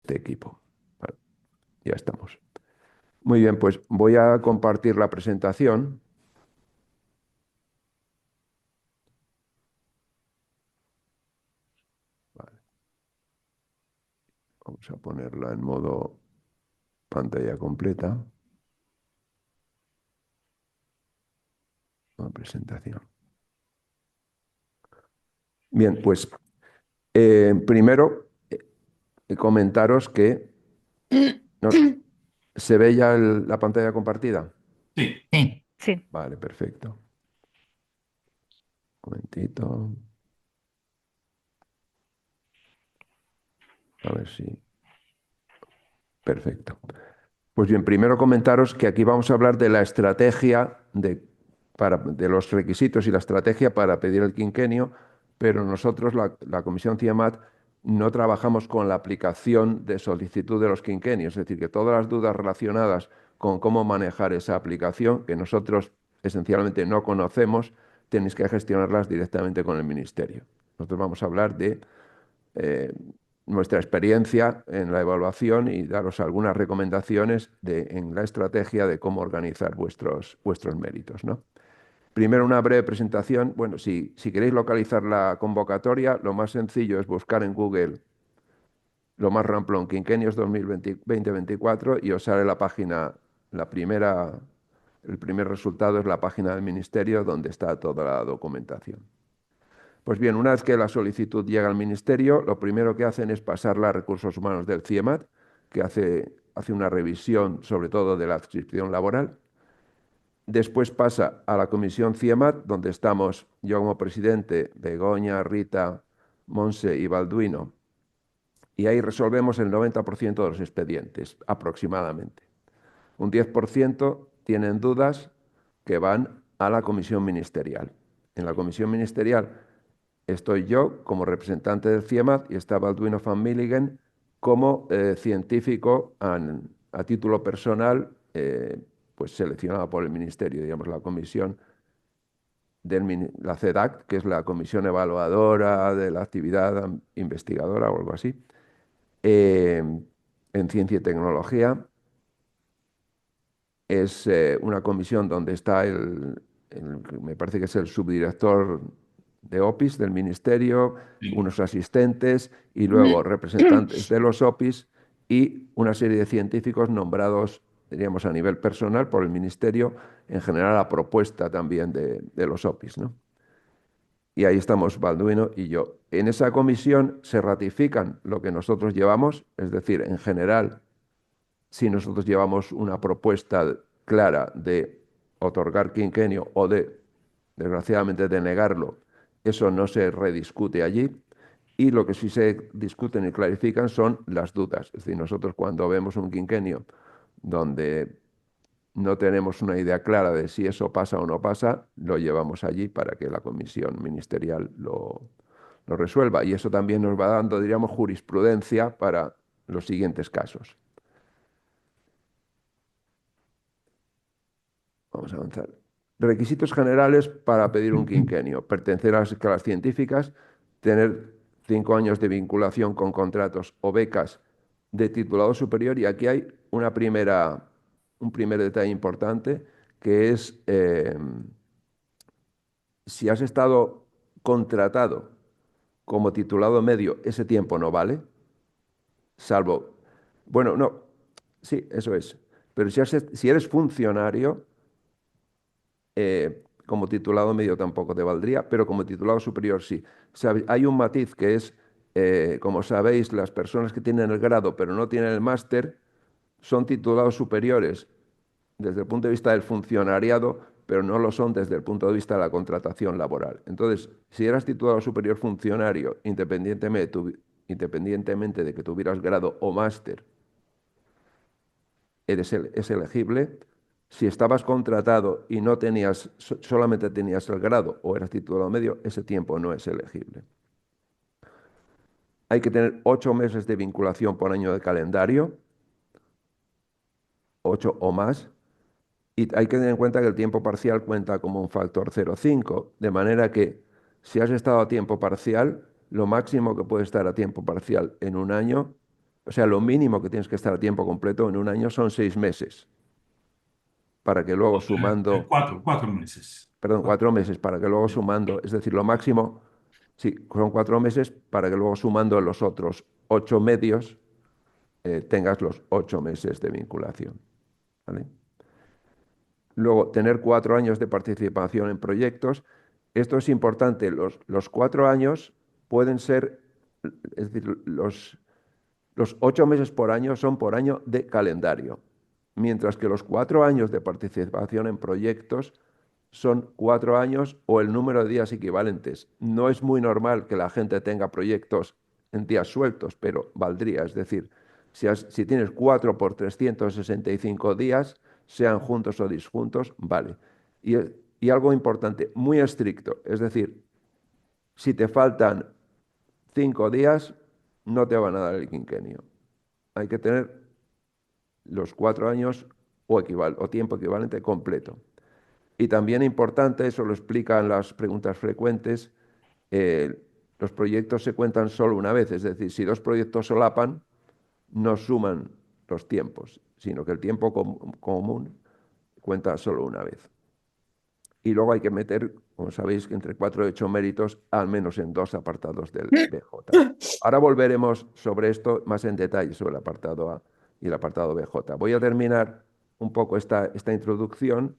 este equipo. Vale, ya estamos. Muy bien, pues voy a compartir la presentación. Vale, vamos a ponerla en modo pantalla completa. La presentación. Bien, pues primero comentaros que no- ¿se ve ya la pantalla compartida? Sí. Sí, Sí. Vale, perfecto. Un momentito. A ver si... Perfecto. Pues bien, primero comentaros que aquí vamos a hablar de la estrategia de los requisitos y la estrategia para pedir el quinquenio, pero nosotros, la Comisión CIEMAT, no trabajamos con la aplicación de solicitud de los quinquenios, es decir, que todas las dudas relacionadas con cómo manejar esa aplicación, que nosotros esencialmente no conocemos, tenéis que gestionarlas directamente con el Ministerio. Nosotros vamos a hablar de eh, nuestra experiencia en la evaluación y daros algunas recomendaciones en la estrategia de cómo organizar vuestros méritos, ¿no? Primero una breve presentación. Bueno, si queréis localizar la convocatoria, lo más sencillo es buscar en Google lo más ramplón, Quinquenios 2020-2024, y os sale la página, el primer resultado es la página del Ministerio donde está toda la documentación. Pues bien, una vez que la solicitud llega al Ministerio, lo primero que hacen es pasarla a Recursos Humanos del CIEMAT, que hace una revisión sobre todo de la adscripción laboral. Después pasa a la Comisión CIEMAT, donde estamos yo como presidente, Begoña, Rita, Monse y Balduino, y ahí resolvemos el 90% de los expedientes, aproximadamente. Un 10% tienen dudas que van a la comisión ministerial. En la comisión ministerial estoy yo como representante del CIEMAT y está Balduino van Milligen como científico a título personal, pues seleccionado por el ministerio, digamos, la comisión la CEDAC, que es la comisión evaluadora de la actividad investigadora o algo así, eh, en ciencia y tecnología. Es una comisión donde está me parece que es el subdirector de OPIS del ministerio, Sí. unos asistentes y luego representantes de los OPIS y una serie de científicos nombrados, diríamos, a nivel personal por el ministerio, en general a propuesta también de los OPIS, ¿no? Y ahí estamos Balduino y yo. En esa comisión se ratifican lo que nosotros llevamos, es decir, en general, si nosotros llevamos una propuesta clara de otorgar quinquenio o desgraciadamente, de negarlo, eso no se rediscute allí. Y lo que sí se discuten y clarifican son las dudas. Es decir, nosotros cuando vemos un quinquenio donde no tenemos una idea clara de si eso pasa o no pasa, lo llevamos allí para que la comisión ministerial lo resuelva. Y eso también nos va dando, diríamos, jurisprudencia para los siguientes casos. Vamos a avanzar. Requisitos generales para pedir un quinquenio: pertenecer a las escalas científicas, tener 5 años de vinculación con contratos o becas de titulado superior. Y aquí hay un primer detalle importante, que es si has estado contratado como titulado medio, ese tiempo no vale, salvo, bueno, no, sí, eso es. Pero si eres funcionario, como titulado medio tampoco te valdría, pero como titulado superior sí. Hay un matiz que es, como sabéis, las personas que tienen el grado pero no tienen el máster son titulados superiores desde el punto de vista del funcionariado, pero no lo son desde el punto de vista de la contratación laboral. Entonces, si eras titulado superior funcionario, independientemente de que tuvieras grado o máster, es elegible. Si estabas contratado y no tenías, solamente tenías el grado o eras titulado medio, ese tiempo no es elegible. Hay que tener 8 meses de vinculación por año de calendario, 8 o más, y hay que tener en cuenta que el tiempo parcial cuenta como un factor 0,5, de manera que si has estado a tiempo parcial, lo máximo que puede estar a tiempo parcial en un año, O sea, lo mínimo que tienes que estar a tiempo completo en un año son 6 meses, para que luego sumando, Cuatro meses. perdón, 4 meses, para que luego sumando, es decir, lo máximo, sí, son 4 meses, para que luego sumando los otros 8 medios tengas los 8 meses de vinculación. ¿Vale? Luego, tener 4 años de participación en proyectos. Esto es importante. Los 4 años pueden ser, es decir, los 8 meses por año son por año de calendario, mientras que los 4 años de participación en proyectos son 4 años o el número de días equivalentes. No es muy normal que la gente tenga proyectos en días sueltos, pero valdría. Es decir, si tienes 4 por 365 días, sean juntos o disjuntos, vale. Y, y algo importante, muy estricto, es decir, si te faltan 5 días, no te van a dar el quinquenio. Hay que tener los 4 años o tiempo equivalente completo. Y también importante, eso lo explican las preguntas frecuentes, eh, los proyectos se cuentan solo una vez, es decir, si dos proyectos solapan, no suman los tiempos, sino que el tiempo común cuenta solo una vez. Y luego hay que meter, como sabéis, que entre 4 y 8 méritos, al menos en 2 apartados del BJ. Ahora volveremos sobre esto más en detalle, sobre el apartado A y el apartado BJ. Voy a terminar un poco esta introducción,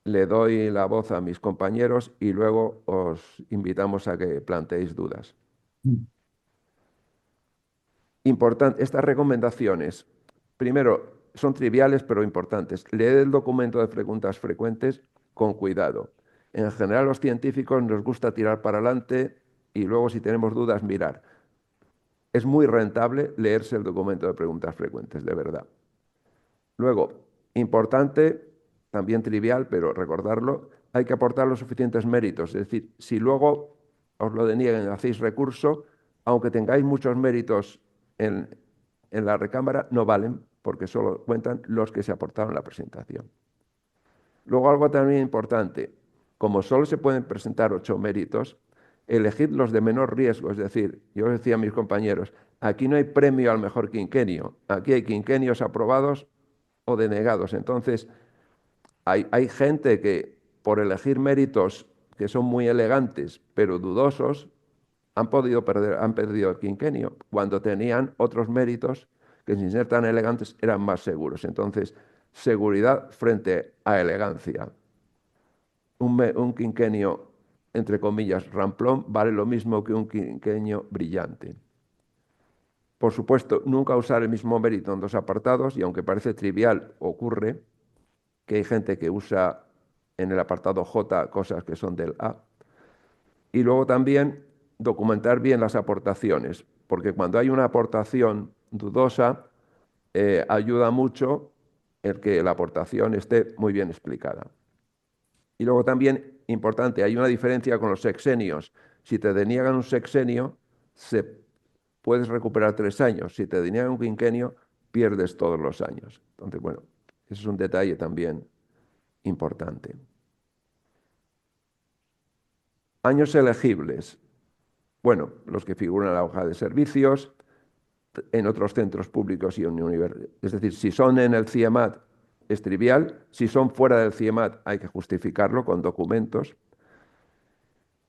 le doy la voz a mis compañeros y luego os invitamos a que planteéis dudas. Estas recomendaciones, primero, son triviales pero importantes. Leed el documento de preguntas frecuentes con cuidado. En general, los científicos nos gusta tirar para adelante y luego, si tenemos dudas, mirar. Es muy rentable leerse el documento de preguntas frecuentes, de verdad. Luego, importante, también trivial, pero recordarlo, hay que aportar los suficientes méritos. Es decir, si luego os lo deniegan y hacéis recurso, aunque tengáis muchos méritos en, en la recámara, no valen porque solo cuentan los que se aportaron en la presentación. Luego, algo también importante, como solo se pueden presentar 8 méritos, elegid los de menor riesgo. Es decir, yo os decía a mis compañeros, aquí no hay premio al mejor quinquenio, aquí hay quinquenios aprobados o denegados. Entonces, hay gente que por elegir méritos que son muy elegantes, pero dudosos, han perdido el quinquenio, cuando tenían otros méritos que sin ser tan elegantes eran más seguros. Entonces, seguridad frente a elegancia. Un quinquenio, entre comillas, ramplón, vale lo mismo que un quinquenio brillante. Por supuesto, nunca usar el mismo mérito en dos apartados, y aunque parece trivial, ocurre que hay gente que usa en el apartado J cosas que son del A. Y luego también documentar bien las aportaciones, porque cuando hay una aportación dudosa, ayuda mucho el que la aportación esté muy bien explicada. Y luego también, importante, hay una diferencia con los sexenios. Si te deniegan un sexenio, puedes recuperar 3 años. Si te deniegan un quinquenio, pierdes todos los años. Entonces, bueno, ese es un detalle también importante. Años elegibles. Bueno, los que figuran en la hoja de servicios, en otros centros públicos y en universidades. Es decir, si son en el CIEMAT es trivial, si son fuera del CIEMAT hay que justificarlo con documentos.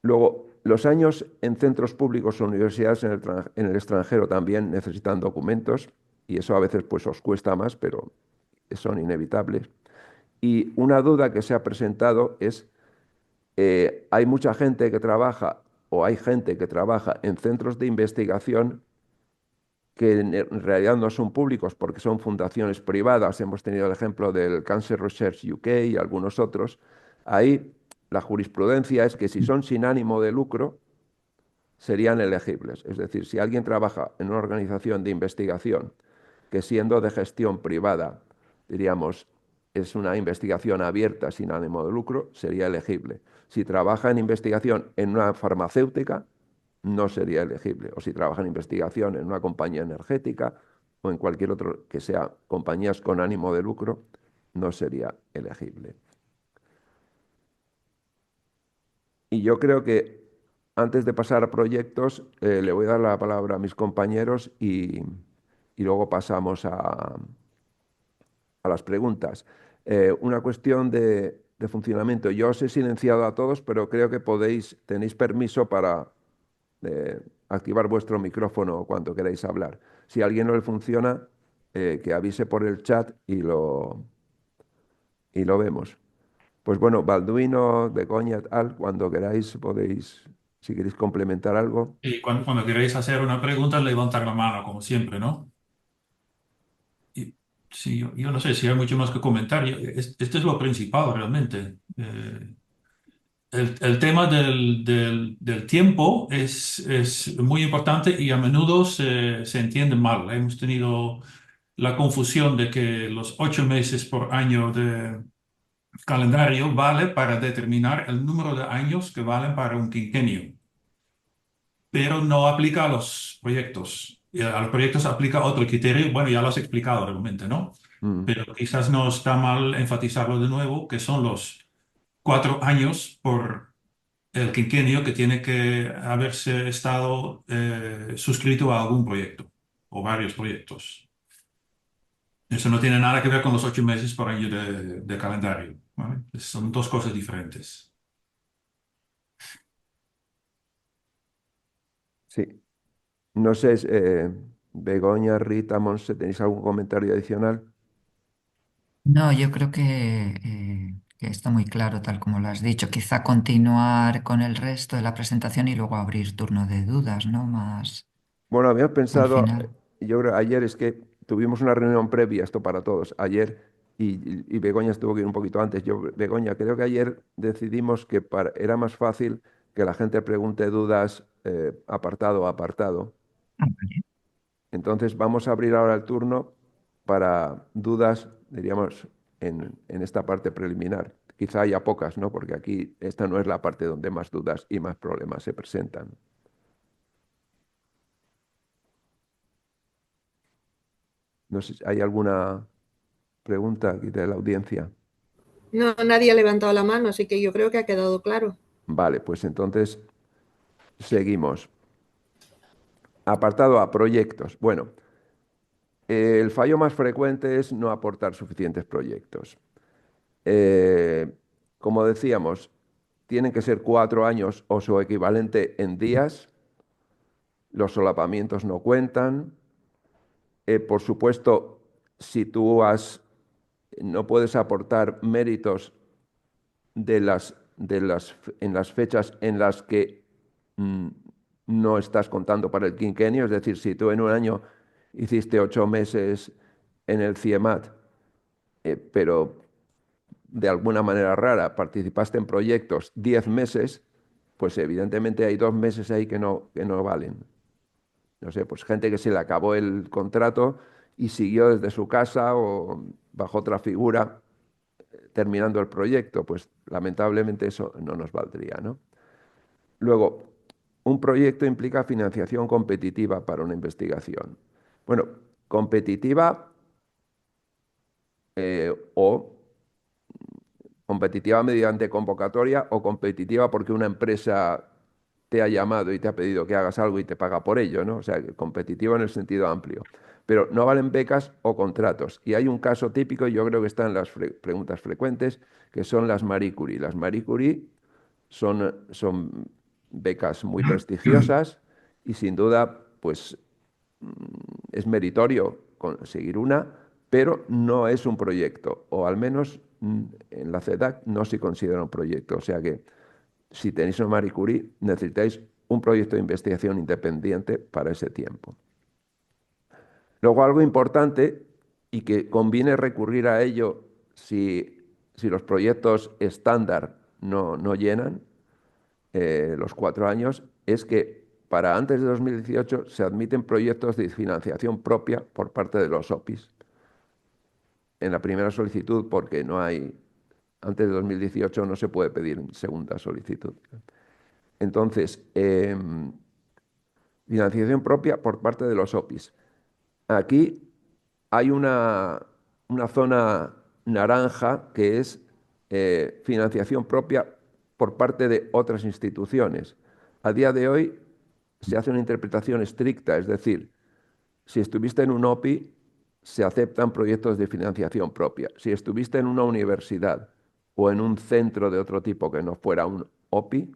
Luego, los años en centros públicos o universidades en el extranjero también necesitan documentos y eso a veces pues os cuesta más, pero son inevitables. Y una duda que se ha presentado es, hay mucha gente que trabaja o hay gente que trabaja en centros de investigación que en realidad no son públicos porque son fundaciones privadas. Hemos tenido el ejemplo del Cancer Research UK y algunos otros. Ahí la jurisprudencia es que si son sin ánimo de lucro, serían elegibles. Es decir, si alguien trabaja en una organización de investigación que siendo de gestión privada, diríamos, es una investigación abierta sin ánimo de lucro, sería elegible. Si trabaja en investigación en una farmacéutica, no sería elegible. O si trabaja en investigación en una compañía energética o en cualquier otro que sea compañías con ánimo de lucro, no sería elegible. Y yo creo que antes de pasar a proyectos, le voy a dar la palabra a mis compañeros y luego pasamos a las preguntas. Una cuestión de funcionamiento. Yo os he silenciado a todos, pero creo que tenéis permiso para activar vuestro micrófono cuando queráis hablar. Si a alguien no le funciona, que avise por el chat y lo vemos. Pues bueno, Balduino, Begoña, tal, cuando queráis podéis, si queréis complementar algo. Y cuando queréis hacer una pregunta, levantar la mano, como siempre, ¿no? Y, sí, yo no sé si hay mucho más que comentar. Esto es lo principal realmente. El tema del tiempo es muy importante y a menudo se entiende mal. Hemos tenido la confusión de que los 8 meses por año de calendario vale para determinar el número de años que valen para un quinquenio, pero no aplica a los proyectos. Y a los proyectos aplica otro criterio. Bueno, ya lo has explicado realmente, ¿no? Mm, Pero quizás no está mal enfatizarlo de nuevo, que son los 4 años por el quinquenio que tiene que haberse estado suscrito a algún proyecto o varios proyectos. Eso no tiene nada que ver con los 8 meses por año de calendario, ¿vale? Son dos cosas diferentes. sí. No sé, Begoña, Rita, Monse, ¿tenéis algún comentario adicional? No, yo creo que está muy claro, tal como lo has dicho. Quizá continuar con el resto de la presentación y luego abrir turno de dudas, ¿no? Más Bueno, habíamos al pensado, final. yo creo ayer es que tuvimos una reunión previa, esto para todos, ayer, y Begoña estuvo que ir un poquito antes. Begoña, creo que ayer decidimos que era más fácil que la gente pregunte dudas apartado a apartado. Ah, vale. Entonces vamos a abrir ahora el turno para dudas, diríamos, en esta parte preliminar. Quizá haya pocas, ¿no? Porque aquí esta no es la parte donde más dudas y más problemas se presentan. No sé si hay alguna pregunta aquí de la audiencia. No, nadie ha levantado la mano, así que yo creo que ha quedado claro. Vale, pues entonces seguimos. Apartado A, proyectos. Bueno, el fallo más frecuente es no aportar suficientes proyectos. Eh, Como decíamos, tienen que ser 4 años o su equivalente en días. Los solapamientos no cuentan. Por supuesto, si no puedes aportar méritos en las fechas en las que mm, no estás contando para el quinquenio, es decir, si tú en un año hiciste 8 meses en el CIEMAT, pero de alguna manera rara participaste en proyectos 10 meses, pues evidentemente hay 2 meses ahí que no valen. No sé, pues gente que se le acabó el contrato y siguió desde su casa o bajo otra figura terminando el proyecto, pues lamentablemente eso no nos valdría, ¿no? Luego, un proyecto implica financiación competitiva para una investigación. Bueno, competitiva o competitiva mediante convocatoria o competitiva porque una empresa te ha llamado y te ha pedido que hagas algo y te paga por ello, ¿no? O sea, competitiva en el sentido amplio. Pero no valen becas o contratos. Y hay un caso típico, y yo creo que está en las preguntas frecuentes, que son las Marie Curie. Las Marie Curie son becas muy prestigiosas y sin duda, pues es meritorio conseguir una, pero no es un proyecto, o al menos en la CEDAC no se considera un proyecto. O sea que si tenéis una Marie Curie, necesitáis un proyecto de investigación independiente para ese tiempo. Luego, algo importante y que conviene recurrir a ello si los proyectos estándar no llenan los 4 años, es que para antes de 2018 se admiten proyectos de financiación propia por parte de los OPIs. En la primera solicitud, porque antes de 2018 no se puede pedir en segunda solicitud. Entonces, financiación propia por parte de los OPIs. Aquí hay una zona naranja que es financiación propia por parte de otras instituciones. A día de hoy se hace una interpretación estricta, es decir, Si estuviste en un OPI, se aceptan proyectos de financiación propia. Si estuviste en una universidad o en un centro de otro tipo que no fuera un OPI,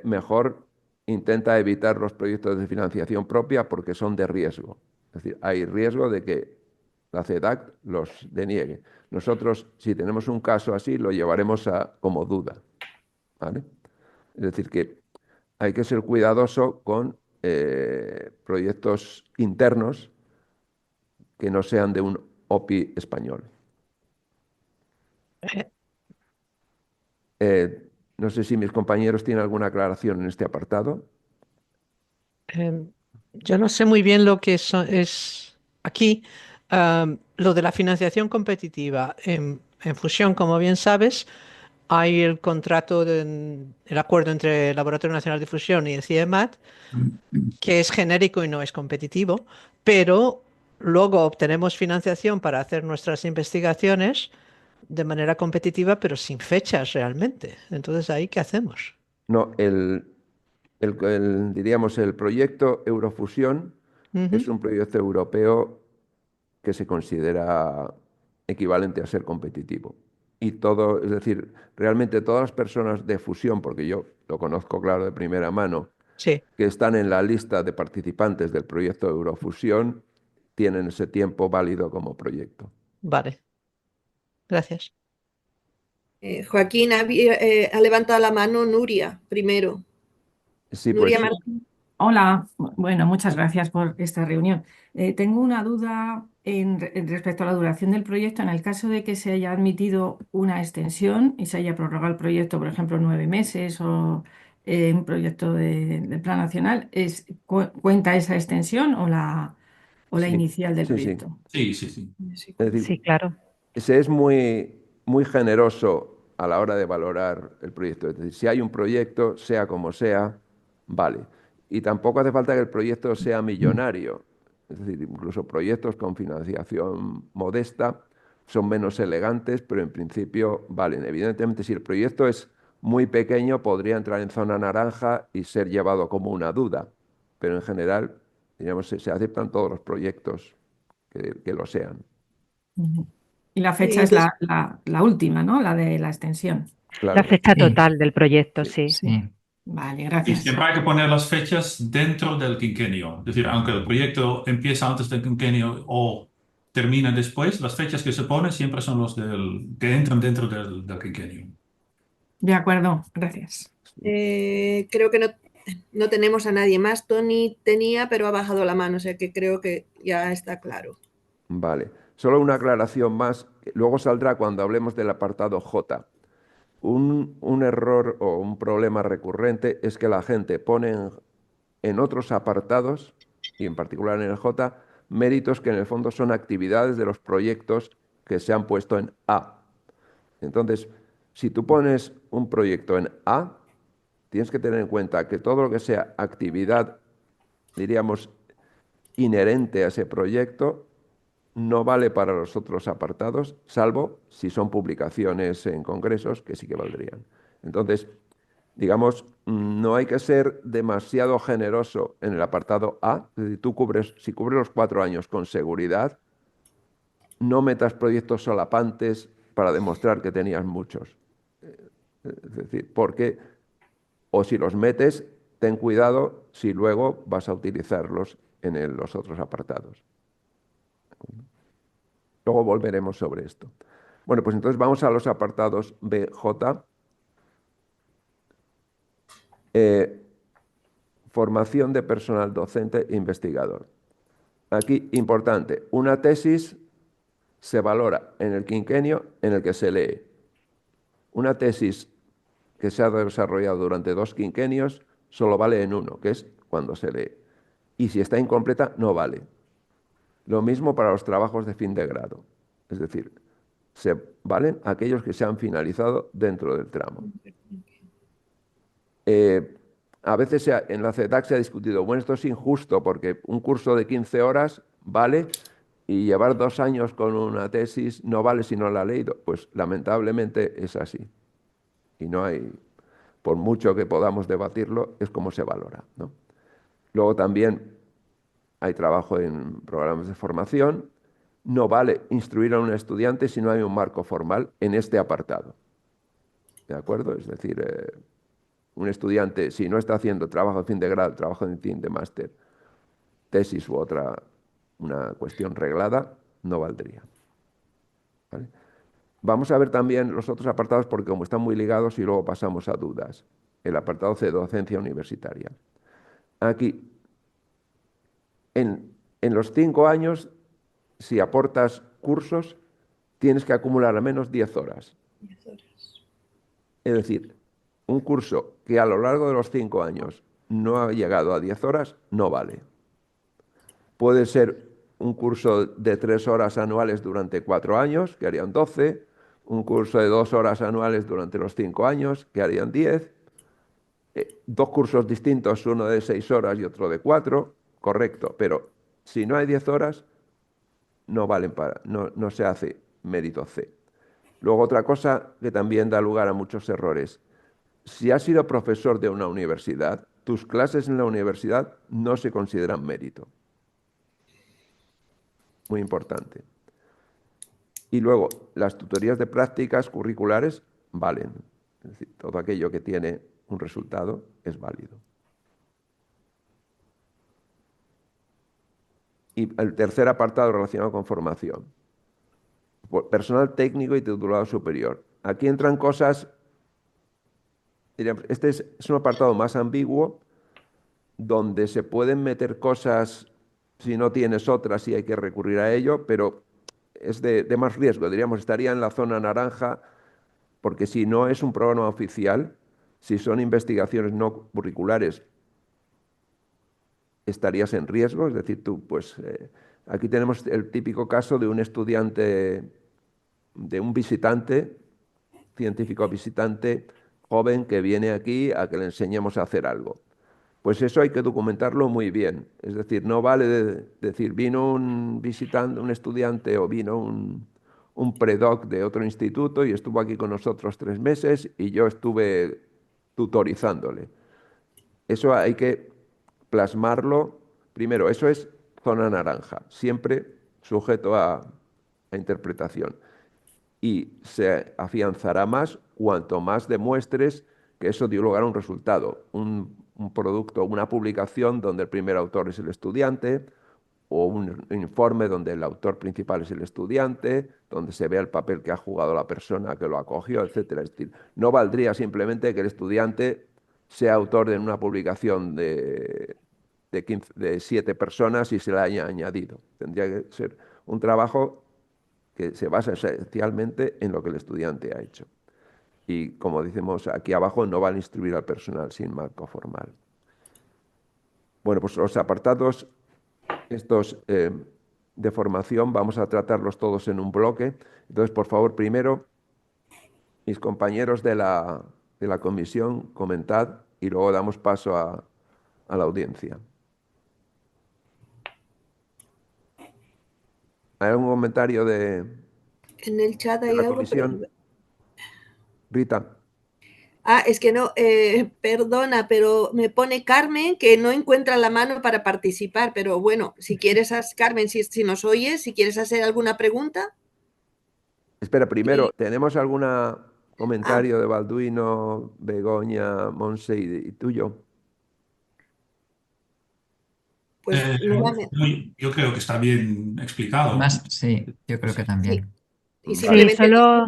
mejor intenta evitar los proyectos de financiación propia porque son de riesgo. Es decir, hay riesgo de que la CEDAC los deniegue. Nosotros, si tenemos un caso así, lo llevaremos como duda, ¿vale? Es decir, que hay que ser cuidadoso con proyectos internos que no sean de un OPI español. No sé si mis compañeros tienen alguna aclaración en este apartado. Em, yo no sé muy bien lo que es aquí, lo de la financiación competitiva. En Fusión, como bien sabes, hay el contrato, el acuerdo entre el Laboratorio Nacional de Fusión y el CIEMAT, que es genérico y no es competitivo, pero luego obtenemos financiación para hacer nuestras investigaciones de manera competitiva, pero sin fechas realmente. Entonces, ¿ahí qué hacemos? No, diríamos, el proyecto Eurofusión es Ujú. un proyecto europeo que se considera equivalente a ser competitivo. Y todo, es decir, realmente todas las personas de fusión, porque yo lo conozco claro de primera mano, Sí, que están en la lista de participantes del proyecto Eurofusión, tienen ese tiempo válido como proyecto. vale. Gracias. Joaquín, ha levantado la mano Nuria primero. Sí, Nuria pues Martín. Hola, bueno, muchas gracias por esta reunión. Tengo una duda en respecto a la duración del proyecto. En el caso de que se haya admitido una extensión y se haya prorrogado el proyecto, por ejemplo, 9 meses o un proyecto del Plan Nacional, ¿cuenta esa extensión o la sí, inicial del sí, sí. proyecto? Sí, sí, sí. Es decir, Sí, claro. se es muy generoso a la hora de valorar el proyecto. Es decir, si hay un proyecto, sea como sea, vale. Y tampoco hace falta que el proyecto sea millonario. Es decir, incluso proyectos con financiación modesta son menos elegantes, pero en principio valen. Evidentemente, si el proyecto es muy pequeño, podría entrar en zona naranja y ser llevado como una duda. Pero en general, digamos, se aceptan todos los proyectos que lo sean. Ujú. Y la fecha es Entonces, la última, ¿no? La de la extensión. La Claro, fecha Sí, total del proyecto, sí. sí. sí. Vale, Y gracias. siempre hay que poner las fechas dentro del quinquenio. Es decir, aunque el proyecto empieza antes del quinquenio o termina después, las fechas que se ponen siempre son los que entran dentro del quinquenio. De acuerdo, gracias. creo que no tenemos a nadie más. Tony tenía, pero ha bajado la mano, o sea que creo que ya está claro. Vale. Solo una aclaración más. Luego saldrá cuando hablemos del apartado J. Un error o un problema recurrente es que la gente pone en otros apartados, y en particular en el J, méritos que en el fondo son actividades de los proyectos que se han puesto en A. Entonces, si tú pones un proyecto en A, tienes que tener en cuenta que todo lo que sea actividad, diríamos, inherente a ese proyecto, no vale para los otros apartados, salvo si son publicaciones en congresos, que sí que valdrían. Entonces, digamos, no hay que ser demasiado generoso en el apartado A. Es decir, si cubres los 4 años con seguridad, no metas proyectos solapantes para demostrar que tenías muchos. Es decir, porque, o si los metes, ten cuidado si luego vas a utilizarlos en los otros apartados. Luego volveremos sobre esto. Bueno, pues entonces vamos a los apartados B, J. Eh, Formación de personal docente e investigador. Aquí, importante, una tesis se valora en el quinquenio en el que se lee. Una tesis que se ha desarrollado durante 2 quinquenios solo vale en uno, que es cuando se lee. Y si está incompleta, no vale. Lo mismo para los trabajos de fin de grado. Es decir, se valen aquellos que se han finalizado dentro del tramo. A veces en la CEDAC se ha discutido, bueno, esto es injusto porque un curso de 15 horas vale y llevar 2 años con una tesis no vale si no la ha leído. Pues lamentablemente es así. Y no hay, por mucho que podamos debatirlo, es como se valora, ¿no? Luego también hay trabajo en programas de formación. No vale instruir a un estudiante si no hay un marco formal en este apartado. ¿De acuerdo? Es decir, un estudiante, si no está haciendo trabajo de fin de grado, trabajo de fin de máster, tesis u otra, una cuestión reglada, no valdría. ¿Vale? Vamos a ver también los otros apartados porque como están muy ligados y luego pasamos a dudas. El apartado C, docencia universitaria. Aquí, en los 5 años, si aportas cursos, tienes que acumular al menos 10 horas. 10 horas. Es decir, un curso que a lo largo de los 5 años no ha llegado a 10 horas, no vale. Puede ser un curso de 3 horas anuales durante 4 años, que harían 12, un curso de 2 horas anuales durante los 5 años, que harían 10, 2 cursos distintos, uno de 6 horas y otro de 4, correcto, pero si no hay 10 horas, no valen no se hace mérito C. Luego otra cosa que también da lugar a muchos errores. Si has sido profesor de una universidad, tus clases en la universidad no se consideran mérito. Muy importante. Y luego, las tutorías de prácticas curriculares valen. Es decir, todo aquello que tiene un resultado es válido. Y el tercer apartado relacionado con formación. Personal técnico y titulado superior. Aquí entran cosas, diríamos, este es un apartado más ambiguo, donde se pueden meter cosas si no tienes otras y hay que recurrir a ello, pero es de más riesgo, diríamos, estaría en la zona naranja, porque si no es un programa oficial, si son investigaciones no curriculares, estarías en riesgo, es decir, tú, pues aquí tenemos el típico caso de un estudiante, de un visitante, científico visitante joven que viene aquí a que le enseñemos a hacer algo. Pues eso hay que documentarlo muy bien. Es decir, no vale decir, vino un visitante, un estudiante o vino un predoc de otro instituto y estuvo aquí con nosotros 3 meses y yo estuve tutorizándole. Eso hay que plasmarlo. Primero, eso es zona naranja, siempre sujeto a interpretación. Y se afianzará más cuanto más demuestres que eso dio lugar a un resultado, un producto, una publicación donde el primer autor es el estudiante, o un informe donde el autor principal es el estudiante, donde se vea el papel que ha jugado la persona que lo acogió, etcétera. Es decir, no valdría simplemente que el estudiante sea autor de una publicación de 7 personas y se la haya añadido. Tendría que ser un trabajo que se basa esencialmente en lo que el estudiante ha hecho. Y como decimos aquí abajo, no vale instruir al personal sin marco formal. Bueno, pues los apartados estos de formación vamos a tratarlos todos en un bloque. Entonces, por favor, primero, mis compañeros de la comisión, comentad y luego damos paso a la audiencia. ¿Hay algún comentario de En el chat hay la algo, pero... comisión? Rita. Es que no, perdona, pero me pone Carmen que no encuentra la mano para participar, pero bueno, si quieres, Carmen, si nos oyes, si quieres hacer alguna pregunta. Espera, primero, Sí. ¿tenemos algún comentario de Balduino, Begoña, Monse y tuyo? Pues Yo creo que está bien explicado. Más, sí, yo creo que sí. también. Y Vale. Sí, simplemente solo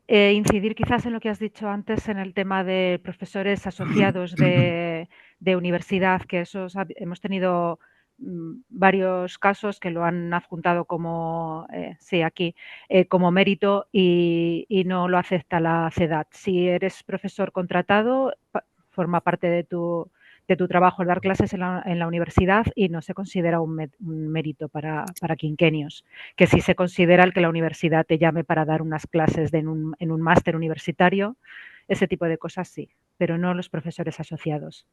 incidir quizás en lo que has dicho antes en el tema de profesores asociados de universidad, que esos hemos tenido varios casos que lo han adjuntado como, sí, aquí, como mérito y no lo acepta la CEDAT. Si eres profesor contratado, forma parte de tu trabajo el dar clases en la universidad y no se considera un mérito para quinquenios, que si se considera el que la universidad te llame para dar unas clases en un máster universitario, ese tipo de cosas sí, pero no los profesores asociados.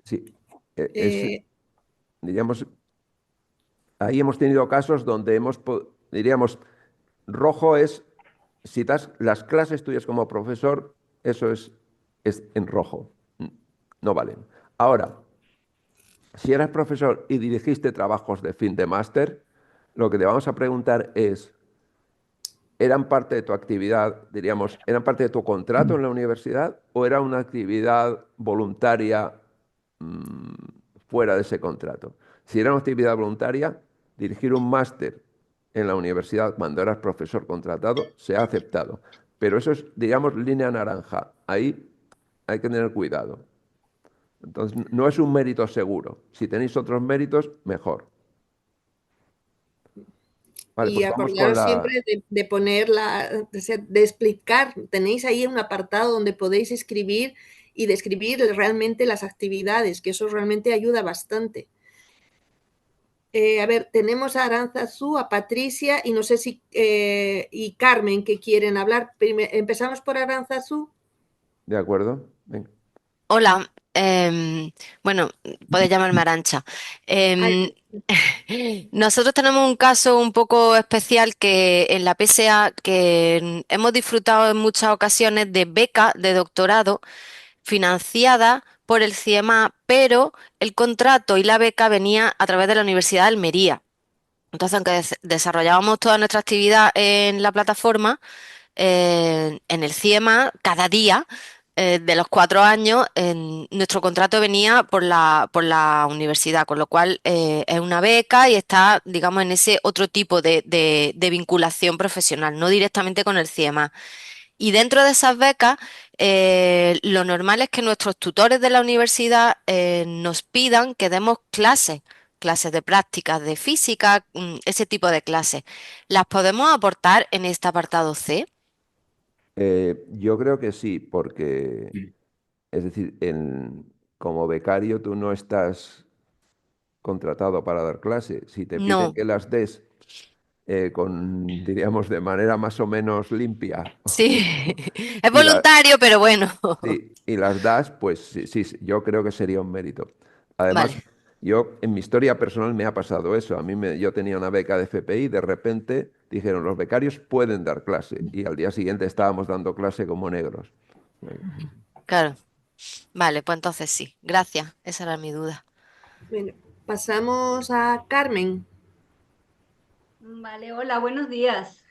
Sí, diríamos, ahí hemos tenido casos donde diríamos, rojo es, si das las clases tuyas como profesor, eso es en rojo, no valen. Ahora, Si eras profesor y dirigiste trabajos de fin de máster, lo que te vamos a preguntar es, ¿eran parte de tu actividad, diríamos, eran parte de tu contrato en la universidad o era una actividad voluntaria mm, fuera de ese contrato? Si era una actividad voluntaria, dirigir un máster en la universidad cuando eras profesor contratado se ha aceptado. Pero eso es, digamos, línea naranja. Ahí hay que tener cuidado. Entonces, no es un mérito seguro. Si tenéis otros méritos, mejor. Vale, Y pues vamos con acordaros la... siempre de poner o sea, de explicar. Tenéis ahí un apartado donde podéis escribir y describir realmente las actividades, que eso realmente ayuda bastante. A ver, tenemos a Aránzazu, a Patricia y no sé si y Carmen que quieren hablar. Empezamos por Aránzazu. ¿De acuerdo? Venga. Hola, bueno, puedes llamarme Arancha. Ay, Nosotros tenemos un caso un poco especial que en la PSA que hemos disfrutado en muchas ocasiones de beca de doctorado financiada por el CIEMA, pero el contrato y la beca venía a través de la Universidad de Almería. Entonces, aunque desarrollábamos toda nuestra actividad en la plataforma, en el CIEMA, cada día de los 4 años, nuestro contrato venía por la universidad, con lo cual es una beca y está, digamos, en ese otro tipo de vinculación profesional, no directamente con el CIEMA. Y dentro de esas becas, lo normal es que nuestros tutores de la universidad nos pidan que demos clases de prácticas de física, ese tipo de clases. ¿Las podemos aportar en este apartado C? Yo creo que sí, porque, es decir, como becario tú no estás contratado para dar clase. Si te piden No, que las des diríamos, de manera más o menos limpia sí, es y, la- voluntario, pero bueno. sí, y las das, pues sí, sí, sí, yo creo que sería un mérito. Además, Vale, yo en mi historia personal me ha pasado eso. Yo tenía una beca de FPI, de repente dijeron, los becarios pueden dar clase y al día siguiente estábamos dando clase como negros. claro. Vale, pues entonces sí. Gracias, esa era mi duda. bueno, pasamos a Carmen. Vale, hola, buenos días.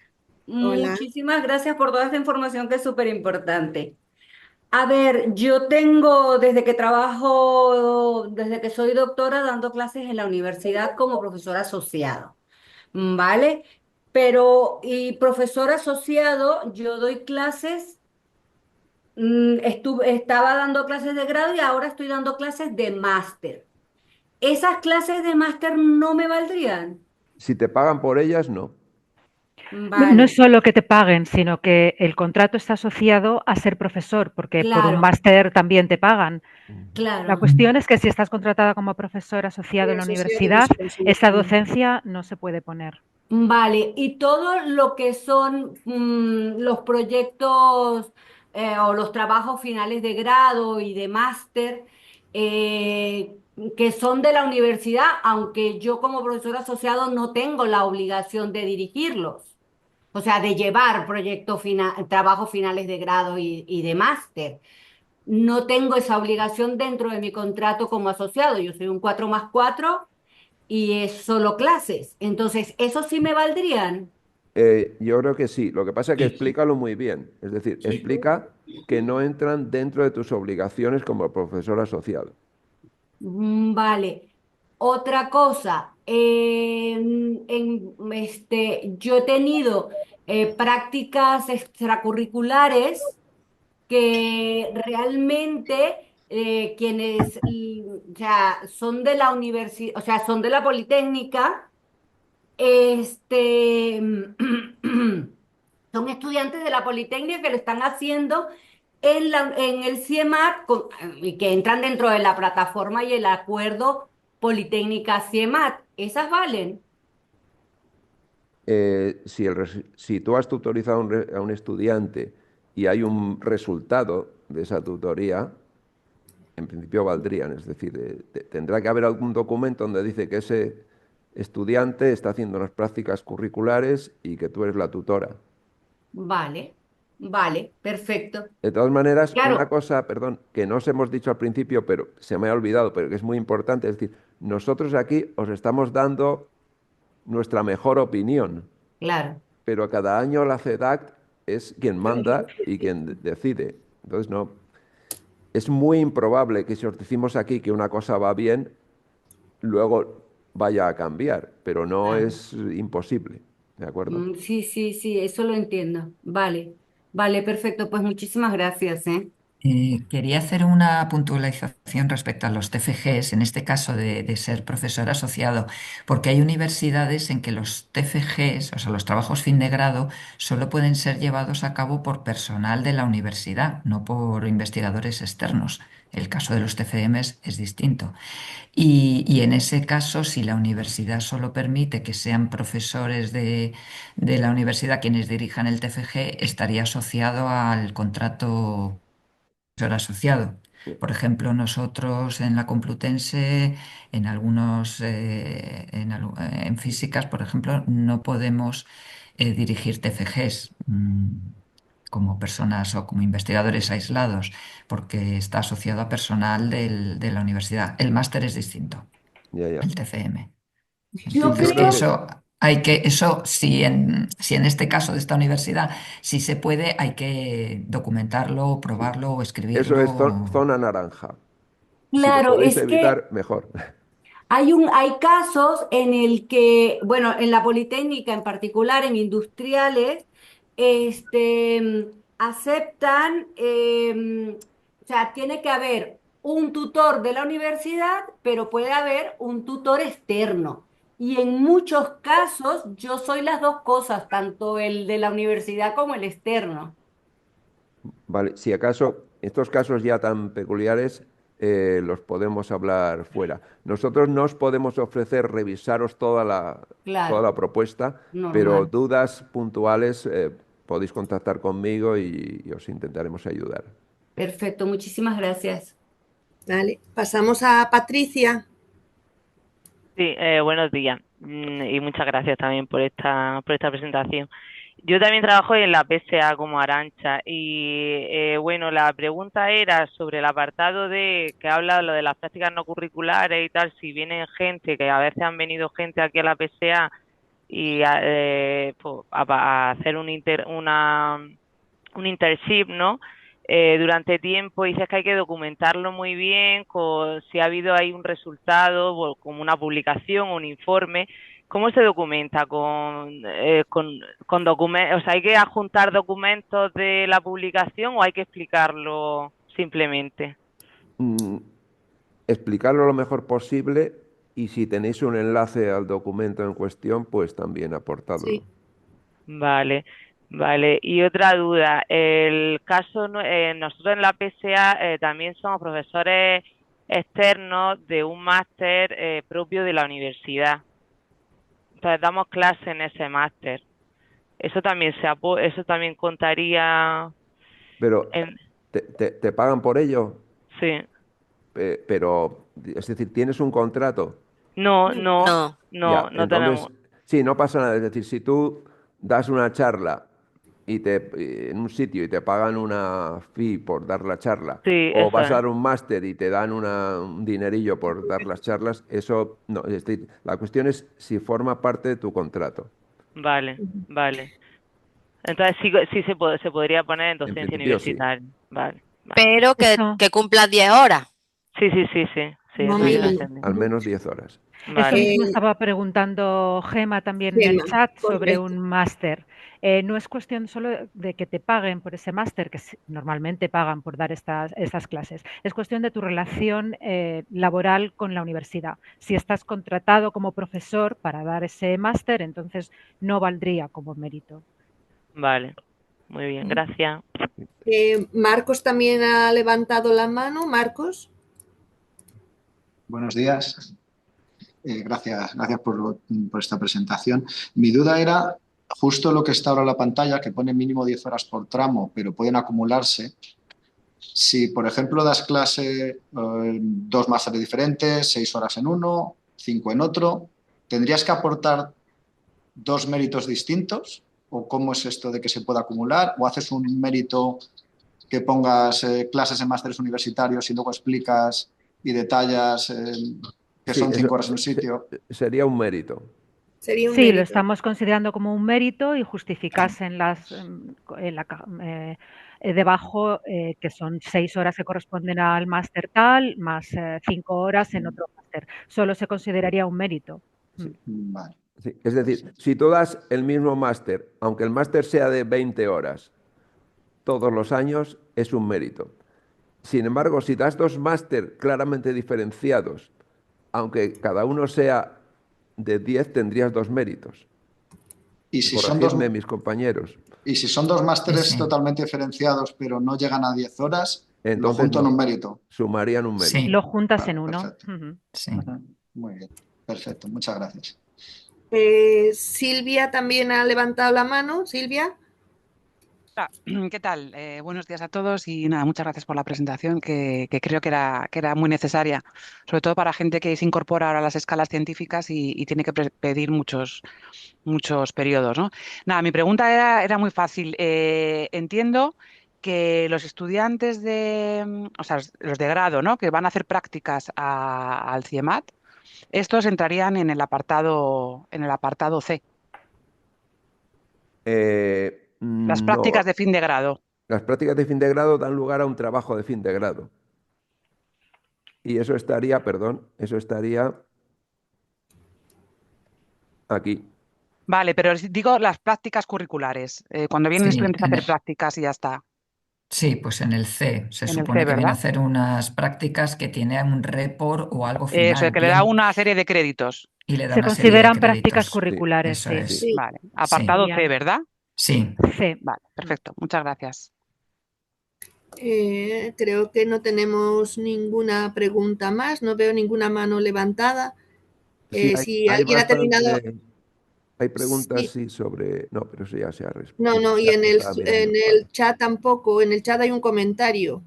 Hola. Muchísimas gracias por toda esta información que es súper importante. A ver, yo tengo desde que trabajo, desde que soy doctora dando clases en la universidad como profesor asociado, ¿vale? Pero, y profesor asociado, yo doy clases, estaba dando clases de grado y ahora estoy dando clases de máster. ¿Esas clases de máster no me valdrían? Si te pagan por ellas, no. No, no es Vale, solo que te paguen, sino que el contrato está asociado a ser profesor, porque por un claro, máster también te pagan. La claro. cuestión es que si estás contratada como profesor asociado El en la asociado no universidad, se consigue. esa docencia no se puede poner. Vale, y todo lo que son los proyectos o los trabajos finales de grado y de máster eh, que son de la universidad, aunque yo como profesor asociado no tengo la obligación de dirigirlos, o sea, de llevar trabajos finales de grado y de máster. No tengo esa obligación dentro de mi contrato como asociado. Yo soy un 4+4 y es solo clases. Entonces, ¿eso sí me valdrían? Yo creo que sí. Lo que pasa es que Sí, explícalo muy bien. Es decir, sí. explica que no entran dentro de tus obligaciones como profesor asociado. Vale. Otra cosa, yo he tenido prácticas extracurriculares que realmente quienes o sea, son de la universidad, o sea, son de la Politécnica. Este, son estudiantes de la Politécnica que lo están haciendo en el CIEMAT y que entran dentro de la plataforma y el acuerdo Politécnica-CIEMAT. ¿Esas valen? Si tú has tutorizado a un estudiante y hay un resultado de esa tutoría, en principio valdrían. Es decir, tendrá que haber algún documento donde dice que ese estudiante está haciendo unas prácticas curriculares y que tú eres la tutora. Vale, Vale, perfecto. De todas maneras, una Claro, cosa, perdón, que no os hemos dicho al principio, pero se me ha olvidado, pero que es muy importante, es decir, nosotros aquí os estamos dando nuestra mejor opinión, claro. pero cada año la CEDAC es quien manda y quien decide. Entonces, no, es muy improbable que si os decimos aquí que una cosa va bien, luego vaya a cambiar, pero no Claro. es imposible, ¿de acuerdo? Sí, sí, sí, eso lo entiendo. Vale, vale, perfecto. Pues muchísimas gracias, ¿eh? Quería hacer una puntualización respecto a los TFGs, en este caso de ser profesor asociado, porque hay universidades en que los TFGs, o sea, los trabajos fin de grado, solo pueden ser llevados a cabo por personal de la universidad, no por investigadores externos. El caso de los TFMs es distinto. Y en ese caso, si la universidad solo permite que sean profesores de la universidad quienes dirijan el TFG, estaría asociado al contrato profesor asociado. Por ejemplo, nosotros en la Complutense, en algunos, en físicas, por ejemplo, no podemos dirigir TFGs como personas o como investigadores aislados, porque está asociado a personal de la universidad. El máster es distinto, Ya, ya. el TFM. Yo Yo Entonces, creo creo, que eso, si en este caso de esta universidad, si se puede, hay que documentarlo, probarlo o eso es escribirlo. zona naranja. Si lo claro, podéis es que evitar, mejor. hay casos en el que, bueno, en la Politécnica en particular, en industriales, aceptan, o sea, tiene que haber un tutor de la universidad, pero puede haber un tutor externo. Y en muchos casos yo soy las dos cosas, tanto el de la universidad como el externo. Vale, si acaso estos casos ya tan peculiares los podemos hablar fuera. Nosotros no os podemos ofrecer revisaros toda Claro, la propuesta, pero normal. dudas puntuales podéis contactar conmigo y os intentaremos ayudar. Perfecto, muchísimas gracias. Vale, pasamos a Patricia. Sí, buenos días y muchas gracias también por esta presentación. Yo también trabajo en la PSA como Arancha y bueno, la pregunta era sobre el apartado de que habla lo de las prácticas no curriculares y tal, si vienen gente, que a veces han venido gente aquí a la PSA y pues, a hacer un internship, ¿no? Durante tiempo, dices que hay que documentarlo muy bien, si ha habido ahí un resultado, o como una publicación, un informe. ¿Cómo se documenta? Con documentos, o sea, ¿hay que adjuntar documentos de la publicación o hay que explicarlo simplemente? Mm, explicarlo lo mejor posible y si tenéis un enlace al documento en cuestión, pues también aportadlo. Sí. Vale, vale. Y otra duda, el caso, nosotros en la PSA también somos profesores externos de un máster propio de la universidad. Entonces damos clase en ese máster. Eso también contaría Pero, en, ¿te pagan por ello? sí. Pero, es decir, ¿tienes un contrato? No, no, No. Ya, no tenemos. entonces, sí, no pasa nada. Es decir, si tú das una charla en un sitio y te pagan una fee por dar la charla, Sí, o eso vas a es. dar un máster y te dan un dinerillo por dar las charlas, eso no. Es decir, la cuestión es si forma parte de tu contrato. Vale, vale. Entonces sí se podría poner en En docencia principio sí. universitaria. Vale, vale. Pero Eso, que cumplas 10 horas. Sí, eso sí lo Mínimo. entendí. Al menos 10 horas. eso Vale. mismo estaba preguntando Gema también en el Gemma, chat sobre correcto. un máster. No es cuestión solo de que te paguen por ese máster, que normalmente pagan por dar estas clases. Es cuestión de tu relación laboral con la universidad. Si estás contratado como profesor para dar ese máster, entonces no valdría como mérito. Vale, muy bien, gracias. Marcos también ha levantado la mano. Marcos. Buenos días. Gracias por esta presentación. Mi duda era justo lo que está ahora en la pantalla, que pone mínimo 10 horas por tramo, pero pueden acumularse. Si, por ejemplo, das clase 2 másteres diferentes, 6 horas en uno, 5 en otro, ¿tendrías que aportar 2 méritos distintos ¿O cómo es esto de que se pueda acumular? ¿O haces un mérito que pongas clases en másteres universitarios y luego explicas y detallas que Sí, son 5 eso horas en un sitio? sería un mérito. Sería un Sí, lo mérito. estamos considerando como un mérito y justificasen debajo que son 6 horas que corresponden al máster tal, más 5 horas en otro máster. Solo se consideraría un mérito. Vale. Sí, es decir, si tú das el mismo máster, aunque el máster sea de 20 horas todos los años, es un mérito. Sin embargo, si das dos máster claramente diferenciados, aunque cada uno sea de 10, tendrías dos méritos. Y si son dos, Corregidme, mis compañeros. y si son dos másteres Sí. totalmente diferenciados, pero no llegan a 10 horas, lo Entonces junto en no, un mérito. sumarían un mérito. Sí, Lo juntas Vale, en uno. perfecto. Ujú. sí. Muy bien, perfecto, muchas gracias. Silvia también ha levantado la mano. Silvia. Hola, ¿qué tal? Buenos días a todos y nada, muchas gracias por la presentación que creo que era muy necesaria, sobre todo para gente que se incorpora ahora a las escalas científicas y tiene que pedir muchos periodos, ¿no? Nada, mi pregunta era muy fácil. Entiendo que los estudiantes o sea, los de grado, ¿no? Que van a hacer prácticas al CIEMAT, estos entrarían en el apartado C, las prácticas No, de fin de grado. las prácticas de fin de grado dan lugar a un trabajo de fin de grado. Y eso estaría, perdón, eso estaría aquí. Vale, pero digo las prácticas curriculares, cuando vienen Sí, estudiantes a hacer prácticas y ya está, sí, pues en el C. Se en el C, supone que viene a ¿verdad? hacer unas prácticas que tiene un report o algo Eso, final, que le da bien, una serie de créditos. y le da Se una serie de consideran prácticas créditos. curriculares, Eso sí. es. Sí. Vale, Sí, apartado C, Serían ¿verdad? sí. C. Vale, perfecto, muchas gracias. Creo que no tenemos ninguna pregunta más. No veo ninguna mano levantada. Sí, Si hay alguien ha terminado. hay preguntas, Sí. sí, sobre... No, pero eso ya se ha No, respondido. y en el chat tampoco. En el chat hay un comentario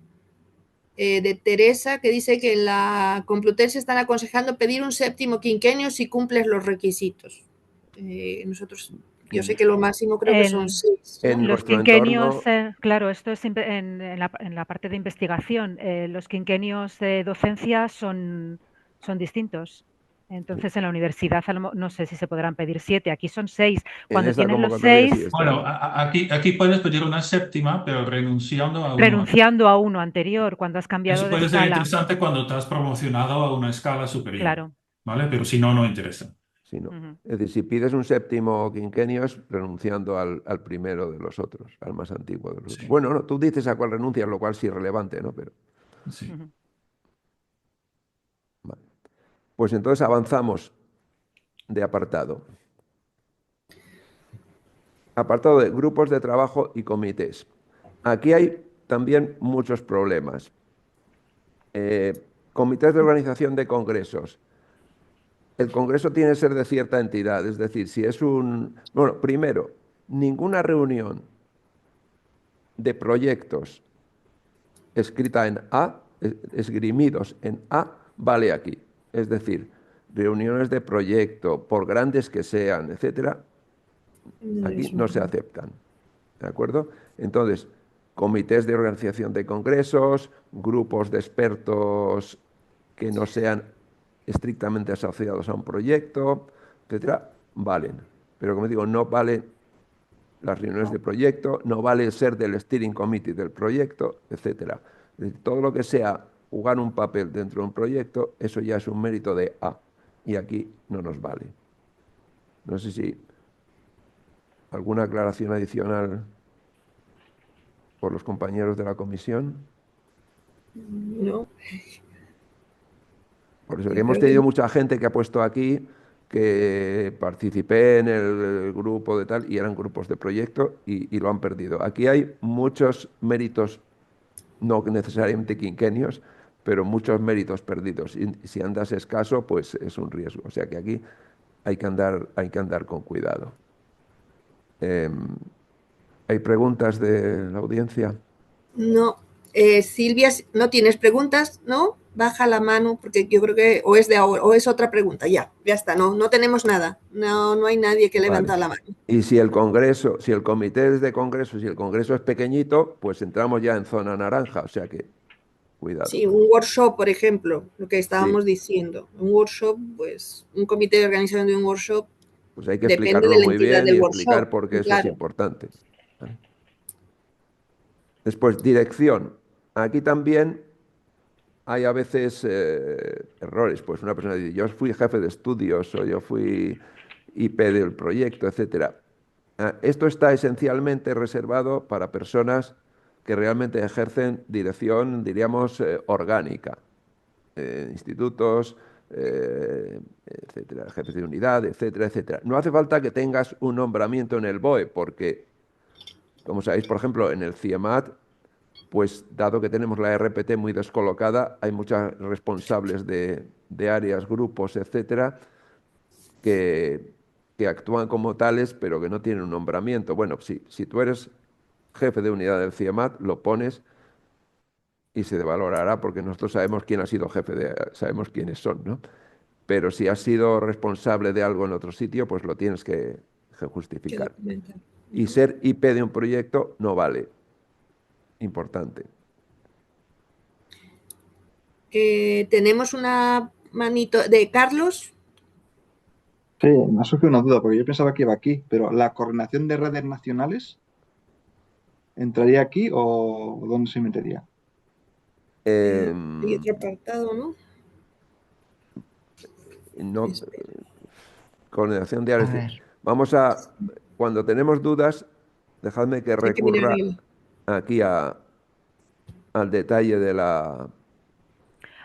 de Teresa que dice que en la Complutense están aconsejando pedir un séptimo quinquenio si cumples los requisitos. Yo sé que lo máximo creo que son 6. En Los nuestro quinquenios, entorno, claro, esto es en la parte de investigación. Los quinquenios de docencia son distintos. Entonces, en la universidad no sé si se podrán pedir 7, aquí son 6. en Cuando esta tienen los convocatoria sí 6, está. Bueno, aquí puedes pedir una séptima, pero renunciando a uno. renunciando a uno anterior, cuando has cambiado Eso de puede ser escala. interesante cuando te has promocionado a una escala superior. Claro. ¿Vale? Pero si no, no interesa. Sí, no. Ujú. Es decir, si pides un séptimo quinquenio es renunciando al primero de los otros, al más antiguo de los otros. Bueno, no, tú dices a cuál renuncias, lo cual sí es relevante, ¿no? Pero, Sí. Ujú. vale. Pues entonces avanzamos de apartado. Apartado de grupos de trabajo y comités. Aquí hay también muchos problemas. Comités de organización de congresos. El congreso tiene que ser de cierta entidad, es decir, si es un... Bueno, primero, ninguna reunión de proyectos escrita en A, esgrimidos en A, vale aquí. Es decir, reuniones de proyecto, por grandes que sean, etcétera, aquí no se aceptan. ¿De acuerdo? Entonces, comités de organización de congresos, grupos de expertos que no sean estrictamente asociados a un proyecto, etcétera, valen. Pero como digo, no valen las reuniones de proyecto, no vale ser del steering committee del proyecto, etcétera. Es decir, todo lo que sea jugar un papel dentro de un proyecto, eso ya es un mérito de A. Y aquí no nos vale. No sé si alguna aclaración adicional por los compañeros de la comisión. No. Por eso, hemos tenido mucha gente que ha puesto aquí que participé en el grupo de tal y eran grupos de proyecto y lo han perdido. Aquí hay muchos méritos, no necesariamente quinquenios, pero muchos méritos perdidos. Y si andas escaso, pues es un riesgo. O sea que aquí hay que andar con cuidado. ¿Hay preguntas de la audiencia? No. Silvia, ¿no tienes preguntas? ¿No? baja la mano, porque yo creo que o es de ahora, o es otra pregunta. Ya está, no tenemos nada. No hay nadie que levanta Vale. la mano. Y si el congreso, si el comité es de congreso, si el congreso es pequeñito, pues entramos ya en zona naranja, o sea que cuidado. Sí, un workshop, por ejemplo, lo que estábamos Sí, diciendo. Un workshop, pues, un comité de organización de un workshop pues hay que depende explicarlo de la muy entidad bien del y workshop, explicar por qué eso es claro. importante. ¿Vale? Después, dirección. Aquí también hay a veces errores. Pues una persona dice, yo fui jefe de estudios o yo fui IP del proyecto, etcétera. Esto está esencialmente reservado para personas que realmente ejercen dirección, diríamos, orgánica. Institutos, etcétera, jefes de unidad, etcétera, etcétera. No hace falta que tengas un nombramiento en el BOE, porque, como sabéis, por ejemplo, en el CIEMAT, pues dado que tenemos la RPT muy descolocada, hay muchas responsables de áreas, grupos, etcétera, que, que actúan como tales, pero que no tienen un nombramiento. Bueno, si tú eres jefe de unidad del CIEMAT, lo pones y se valorará porque nosotros sabemos quién ha sido jefe sabemos quiénes son, ¿no? Pero si has sido responsable de algo en otro sitio, pues lo tienes que Que justificar. documentar. Y ser IP de un proyecto no vale. Importante. Tenemos una manito de Carlos. Sí, me ha surgido una duda, porque yo pensaba que iba aquí, pero ¿la coordinación de redes nacionales entraría aquí o dónde se metería? Hay otro Em, apartado, ¿no? no, Espera, coordinación de A áreas. ver. Vamos a, cuando tenemos dudas, dejadme que hay que mirar recurra aquí al detalle de la...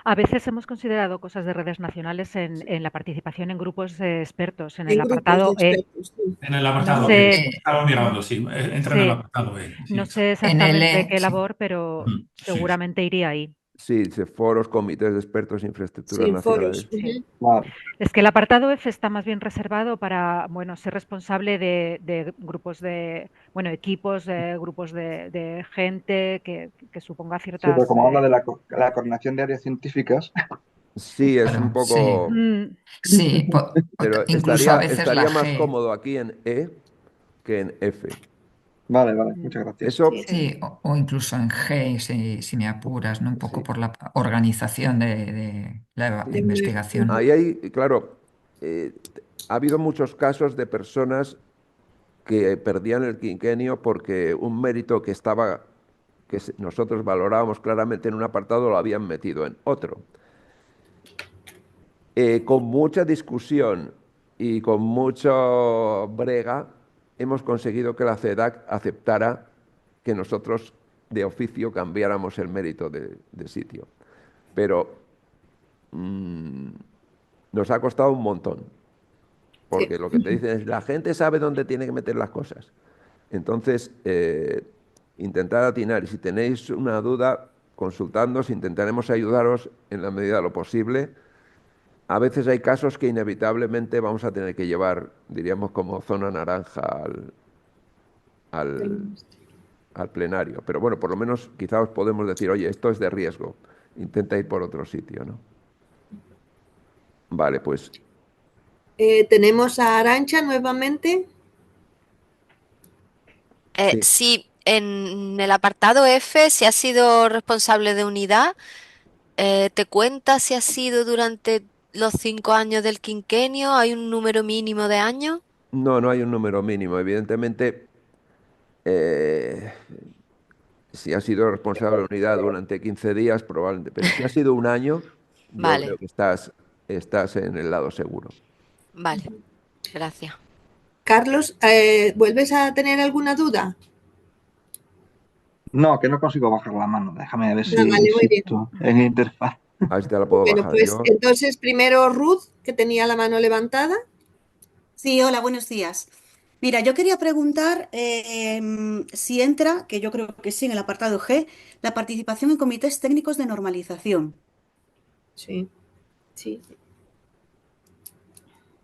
A veces hemos considerado cosas de redes nacionales en la participación en grupos de expertos, en el en grupos de apartado E. expertos. Sí. En el No apartado E. sé, Estaba mirando, sí. Entra en el sí, apartado E. no Sí. sé En el exactamente qué sí. labor, pero Sí. seguramente iría ahí. Sí, foros, comités de expertos, infraestructuras Sí, foros. nacionales. Sí. Vale. Es que el apartado F está más bien reservado para, bueno, ser responsable de grupos de, bueno, equipos, grupos de gente que suponga Sí, pero ciertas... como habla de la coordinación de áreas científicas, Sí, es un Claro, sí. poco... Sí, Pero incluso a veces la estaría más G. cómodo aquí en E que en F. vale, muchas gracias. Eso, Sí. Sí, o incluso en G, si me apuras, ¿no? Un poco sí. por la organización de la De investigación. Ahí hay, claro, ha habido muchos casos de personas que perdían el quinquenio porque un mérito que estaba, nosotros valorábamos claramente en un apartado, lo habían metido en otro. Con mucha discusión y con mucho brega, hemos conseguido que la CEDAC aceptara que nosotros de oficio cambiáramos el mérito de sitio. Pero nos ha costado un montón, Sí. porque lo que te dicen es, la gente sabe dónde tiene que meter las cosas. Entonces, intentad atinar y si tenéis una duda, consultadnos, intentaremos ayudaros en la medida de lo posible. A veces hay casos que inevitablemente vamos a tener que llevar, diríamos, como zona naranja al, al plenario. Pero bueno, por lo menos quizá os podemos decir, oye, esto es de riesgo, intenta ir por otro sitio, ¿no? Vale, pues Tenemos a Arantxa nuevamente. sí. Sí, en el apartado F, si has sido responsable de unidad, ¿te cuenta si has sido durante los 5 años del quinquenio? ¿Hay un número mínimo de años? No hay un número mínimo. Evidentemente, eh, si has sido responsable de unidad durante 15 días, probablemente. Pero si ha sido un año, yo creo Vale, que estás en el lado seguro. vale, gracias. Carlos, ¿vuelves a tener alguna duda? No, que no consigo bajar la mano. Déjame ver si Vale, muy bien. insisto en interfaz. A ver si te la puedo Bueno, bajar pues yo. entonces primero Ruth, que tenía la mano levantada. Sí, hola, buenos días. Mira, yo quería preguntar si entra, que yo creo que sí, en el apartado G, la participación en comités técnicos de normalización. Sí, sí.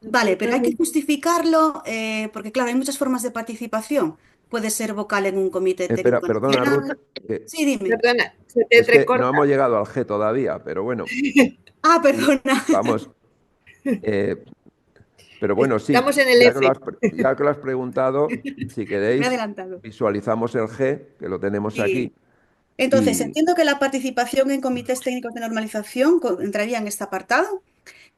Vale, pero hay que justificarlo porque, claro, hay muchas formas de participación. Puede ser vocal en un comité Espera, técnico perdona, Ruth, nacional. que Sí, dime. Perdona, se te es que no entrecorta. hemos llegado al G todavía, pero bueno, Ah, perdona. vamos. Pero bueno, sí, Estamos en el ya que F. ya que lo has preguntado, si Me he queréis, adelantado. visualizamos el G, que lo tenemos Sí. aquí, Entonces, y entiendo que la participación en comités técnicos de normalización entraría en este apartado.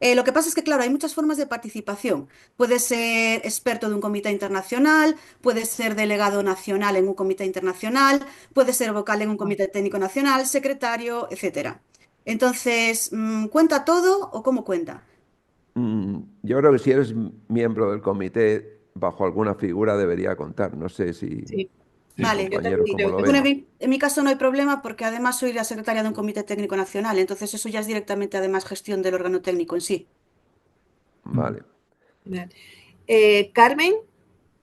Lo que pasa es que, claro, hay muchas formas de participación. Puede ser experto de un comité internacional, puede ser delegado nacional en un comité internacional, puede ser vocal en un comité técnico nacional, secretario, etcétera. Entonces, ¿cuenta todo o cómo cuenta? yo creo que si eres miembro del comité, bajo alguna figura debería contar. No sé si Sí, mis Vale. yo compañeros también cómo creo lo que Bueno, ven. en mi caso no hay problema porque además soy la secretaria de un comité técnico nacional, entonces eso ya es directamente además gestión del órgano técnico en sí. Vale. Vale. Carmen,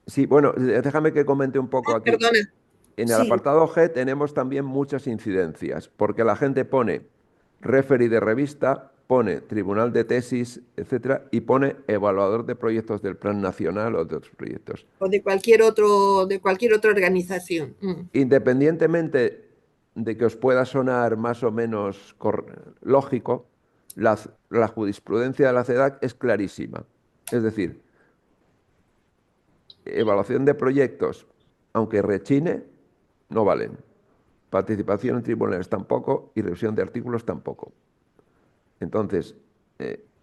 Sí, bueno, déjame que comente un poco aquí. perdona. En el Sí. apartado G tenemos también muchas incidencias, porque la gente pone referee de revista, pone tribunal de tesis, etcétera, y pone evaluador de proyectos del Plan Nacional o de otros proyectos. O de cualquier otra organización. Independientemente de que os pueda sonar más o menos lógico, la jurisprudencia de la CEDAC es clarísima. Es decir, evaluación de proyectos, aunque rechine, no valen. Participación en tribunales tampoco y revisión de artículos tampoco. Entonces,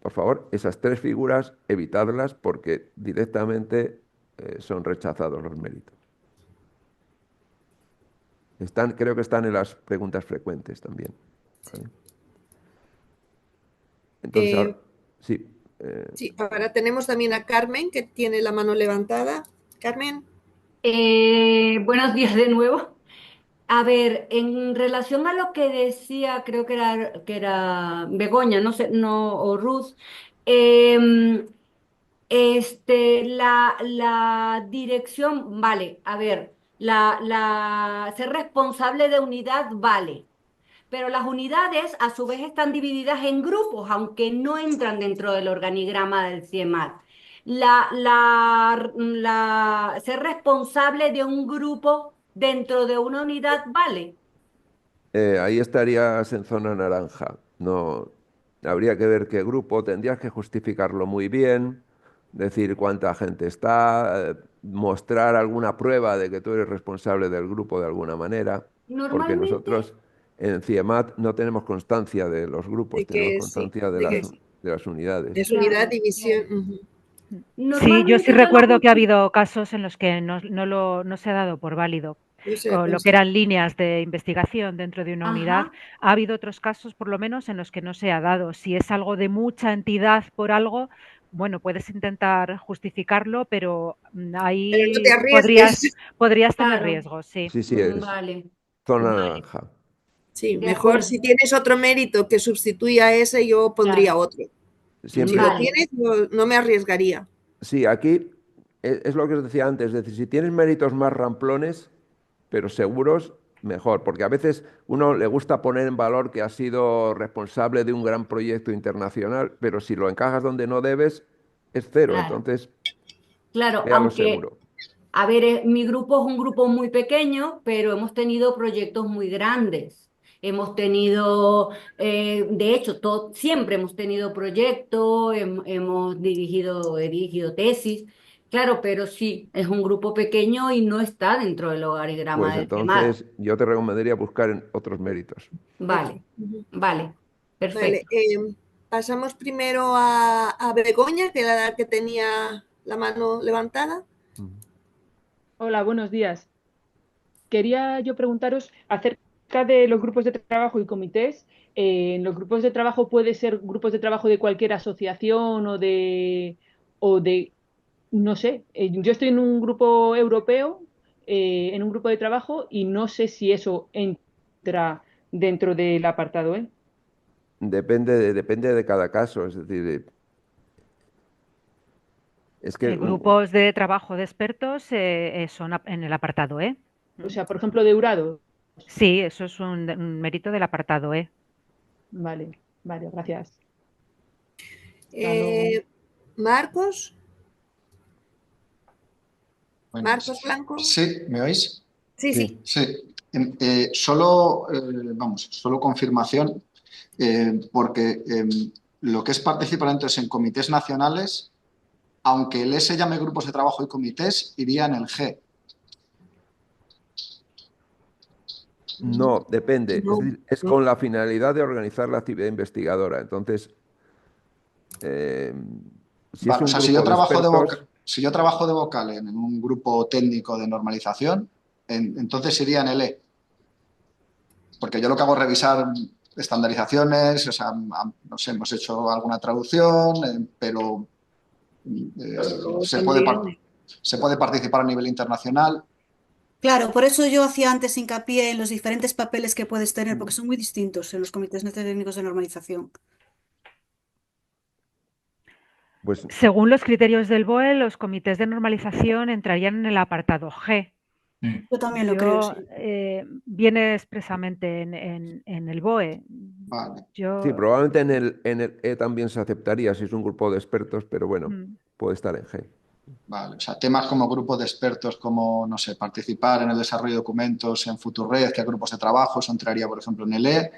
por favor, esas tres figuras, evitadlas porque directamente son rechazados los méritos. Creo que están en las preguntas frecuentes también. ¿Vale? Entonces, ahora, Eh, sí. sí, ahora tenemos también a Carmen, que tiene la mano levantada. Carmen. Buenos días de nuevo. A ver, en relación a lo que decía, creo que era Begoña, no sé, no, o Ruth, em, la dirección, vale, a ver, ser responsable de unidad, vale, pero las unidades a su vez están divididas en grupos, aunque no entran dentro del organigrama del CIEMAT. Ser responsable de un grupo dentro de una unidad, vale. Ahí estarías en zona naranja. No, habría que ver qué grupo, tendrías que justificarlo muy bien, decir cuánta gente está, mostrar alguna prueba de que tú eres responsable del grupo de alguna manera, porque Normalmente, nosotros en CIEMAT no tenemos constancia de los grupos, De tenemos que sí, constancia de de que de las unidades. es unidad, claro, división. claro. Sí, yo sí Normalmente yo recuerdo lo... que ha habido casos en los que no se ha dado por válido con lo que eran líneas de investigación dentro de una unidad. Ajá. Ha habido otros casos, por lo menos, en los que no se ha dado. Si es algo de mucha entidad por algo, bueno, puedes intentar justificarlo, pero Pero no ahí te arriesgues. podrías tener Claro, riesgos, sí. Sí, sí, es vale, zona vale, naranja. Sí, de mejor acuerdo, si tienes otro mérito que sustituya a ese, yo pondría claro, otro. Si Siempre, lo vale, tienes, no me arriesgaría. sí, aquí es lo que os decía antes, es decir, si tienes méritos más ramplones, pero seguros, mejor, porque a veces uno le gusta poner en valor que ha sido responsable de un gran proyecto internacional, pero si lo encajas donde no debes, es cero, claro, entonces claro, véalo aunque, seguro. a ver, mi grupo es un grupo muy pequeño, pero hemos tenido proyectos muy grandes. Hemos tenido, de hecho, siempre hemos tenido proyectos, he dirigido tesis, claro, pero sí, es un grupo pequeño y no está dentro del Pues organigrama del CIEMAT. entonces yo te recomendaría buscar en otros méritos. Otro. Vale, Ujú. vale, Vale, perfecto. pasamos primero a Begoña, que era la que tenía la mano levantada. Ujú. Hola, buenos días. Quería yo preguntaros acerca de los grupos de trabajo y comités. En los grupos de trabajo puede ser grupos de trabajo de cualquier asociación o de, no sé, yo estoy en un grupo europeo, en un grupo de trabajo y no sé si eso entra dentro del apartado, ¿eh? Depende de cada caso, es decir, es que Grupos de trabajo de expertos son en el apartado E. O sea, por ejemplo, de Eurados. Sí, eso es un mérito del apartado E. Vale, vale, gracias. Hasta luego. Eh, Marcos, Bueno, Marcos Blanco. sí, ¿me oís? Sí, Sí. sí. Sí. Solo confirmación, porque lo que es participar entonces en comités nacionales, aunque el S llame grupos de trabajo y comités, iría en el G. No, depende. Es No, decir, es no. con la finalidad de organizar la actividad investigadora. Entonces, si es Vale, o un sea, grupo de expertos, si yo trabajo de vocal en un grupo técnico de normalización, entonces iría en el E. Porque yo lo que hago es revisar estandarizaciones, o sea, no sé, hemos hecho alguna traducción, pero Luego se puede, también. se puede participar a nivel internacional. Claro, por eso yo hacía antes hincapié en los diferentes papeles que puedes tener, porque son muy distintos en los comités técnicos de normalización. pues Según los criterios del BOE, los comités de normalización entrarían en el apartado G. Yo también lo creo, sí. Viene expresamente en el BOE. Vale. sí, probablemente en el E también se aceptaría si es un grupo de expertos, pero bueno, puede estar en G. Vale, o sea, temas como grupos de expertos, como, no sé, participar en el desarrollo de documentos en Futurred, que hay grupos de trabajo, eso entraría, por ejemplo, en el E,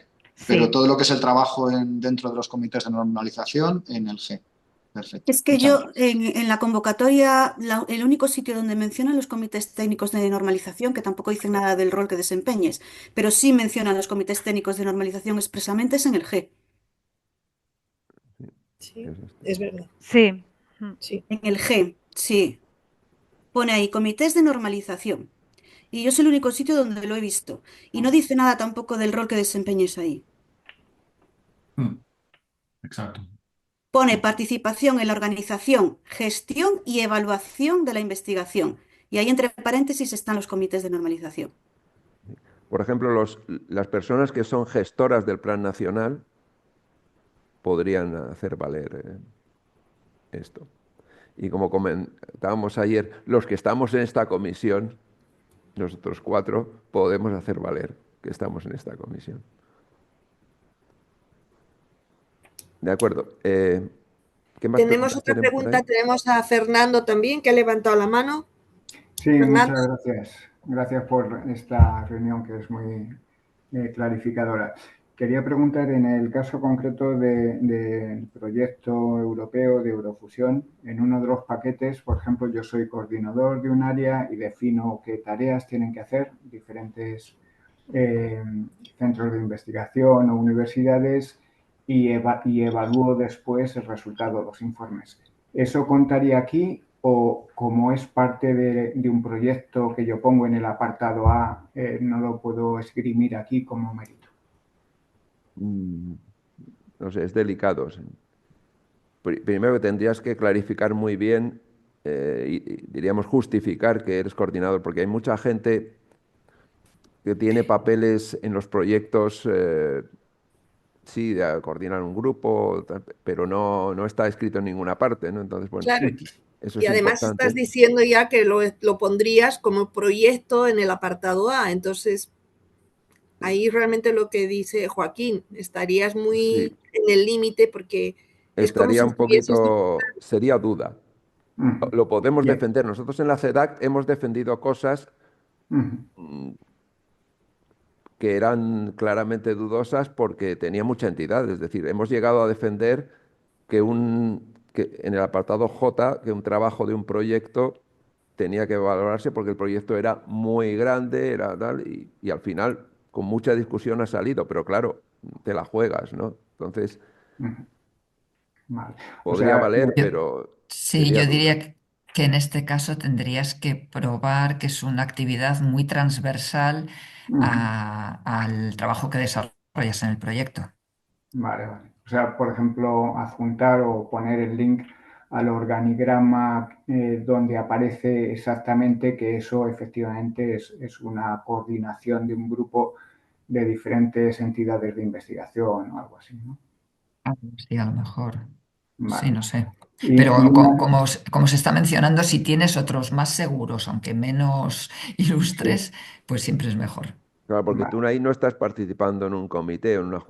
pero Sí. todo lo que es el trabajo dentro de los comités de normalización, en el G. Perfecto. Es que Muchas yo gracias. en la convocatoria, el único sitio donde mencionan los comités técnicos de normalización, que tampoco dicen nada del rol que desempeñes, pero sí mencionan los comités técnicos de normalización expresamente, es en el G. Sí, es verdad. Sí. Sí. En el G, sí. Pone ahí comités de normalización. Y yo es el único sitio donde lo he visto. Y no dice nada tampoco del rol que desempeñes ahí. Exacto. Pone participación en la organización, gestión y evaluación de la investigación. Y ahí entre paréntesis están los comités de normalización. Por ejemplo, las personas que son gestoras del Plan Nacional podrían hacer valer esto. Y como comentábamos ayer, los que estamos en esta comisión, nosotros 4, podemos hacer valer que estamos en esta comisión. De acuerdo. ¿Qué más Tenemos preguntas otra tienen por pregunta, ahí? tenemos a Fernando también, que ha levantado la mano. Sí, Fernando. muchas gracias. Gracias por esta reunión que es muy clarificadora. Quería preguntar en el caso concreto del proyecto europeo de Eurofusión, en uno de los paquetes, por ejemplo, yo soy coordinador de un área y defino qué tareas tienen que hacer diferentes centros de investigación o universidades y evalúo después el resultado de los informes. ¿Eso contaría aquí o como es parte de un proyecto que yo pongo en el apartado A, no lo puedo esgrimir aquí como mérito? No sé, es delicado. Sí. Primero que tendrías que clarificar muy bien y diríamos justificar que eres coordinador, porque hay mucha gente que tiene papeles en los proyectos, sí, de coordinar un grupo, pero no está escrito en ninguna parte, ¿no? Entonces, bueno, Claro. eso Y es además importante. estás diciendo ya que lo pondrías como proyecto en el apartado A. Entonces, ahí realmente lo que dice Joaquín, estarías muy Sí. en el límite porque es como Estaría si un estuvieses... poquito, sería duda. Lo podemos Bien. defender. Nosotros en la CEDAC hemos defendido cosas que eran claramente dudosas porque tenía mucha entidad. Es decir, hemos llegado a defender que en el apartado J, que un trabajo de un proyecto tenía que valorarse porque el proyecto era muy grande, era tal, y al final con mucha discusión ha salido, pero claro, te la juegas, ¿no? Entonces, Vale. O podría sea, valer, pero Sí, sería yo duda. diría que en este caso tendrías que probar que es una actividad muy transversal al trabajo que desarrollas en el proyecto. Vale, vale. O sea, por ejemplo, adjuntar o poner el link al organigrama donde aparece exactamente que eso efectivamente es una coordinación de un grupo de diferentes entidades de investigación o algo así, ¿no? Sí, a lo mejor. Sí, Vale. no sé. Y Pero una- como se está mencionando, si tienes otros más seguros, aunque menos ilustres, pues siempre es mejor. Claro, porque Vale. tú ahí no estás participando en un comité, en una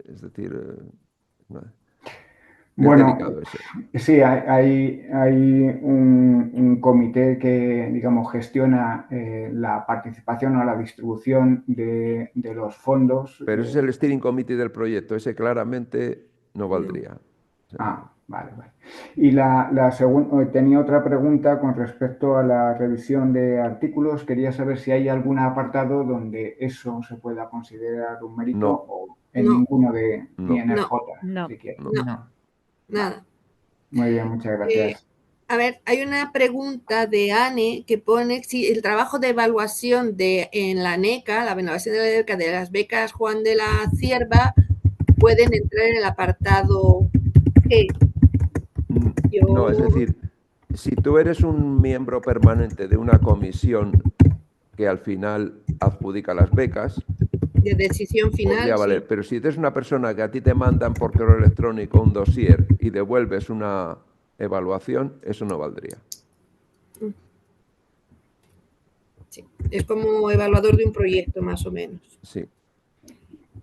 es decir, no. Bueno, delicado ese. sí, hay un comité que, digamos, gestiona la participación o la distribución de los fondos. Pero ese es el steering committee del proyecto, ese claramente no valdría. O sea, Vale. Y tenía otra pregunta con respecto a la revisión de artículos. Quería saber si hay algún apartado donde eso se pueda considerar un mérito No. o en No. ninguno de ni en el No. J, No. siquiera. No, nada. Muy bien, muchas gracias. A ver, hay una pregunta de Anne que pone si el trabajo de evaluación en la NECA, la evaluación de la NECA de las becas Juan de la Cierva, pueden entrar en el apartado G. No, es decir, si tú eres un miembro permanente de una comisión que al final adjudica las becas, De decisión final. podría valer. Sí. Pero si eres una persona que a ti te mandan por correo electrónico un dossier y devuelves una evaluación, eso no valdría. Sí. Es como evaluador de un proyecto, más o menos. Sí.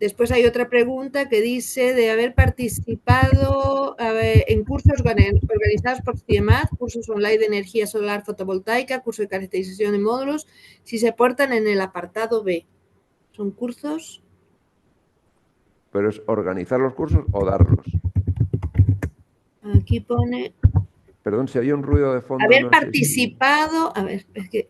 Después hay otra pregunta que dice de haber participado en cursos organizados por CIEMAT, cursos online de energía solar fotovoltaica, curso de caracterización de módulos, si se aportan en el apartado B. ¿Son cursos? Pero es organizar los cursos o darlos. Aquí pone Perdón, si hay un ruido de fondo. haber no sé si- participado, a ver, es que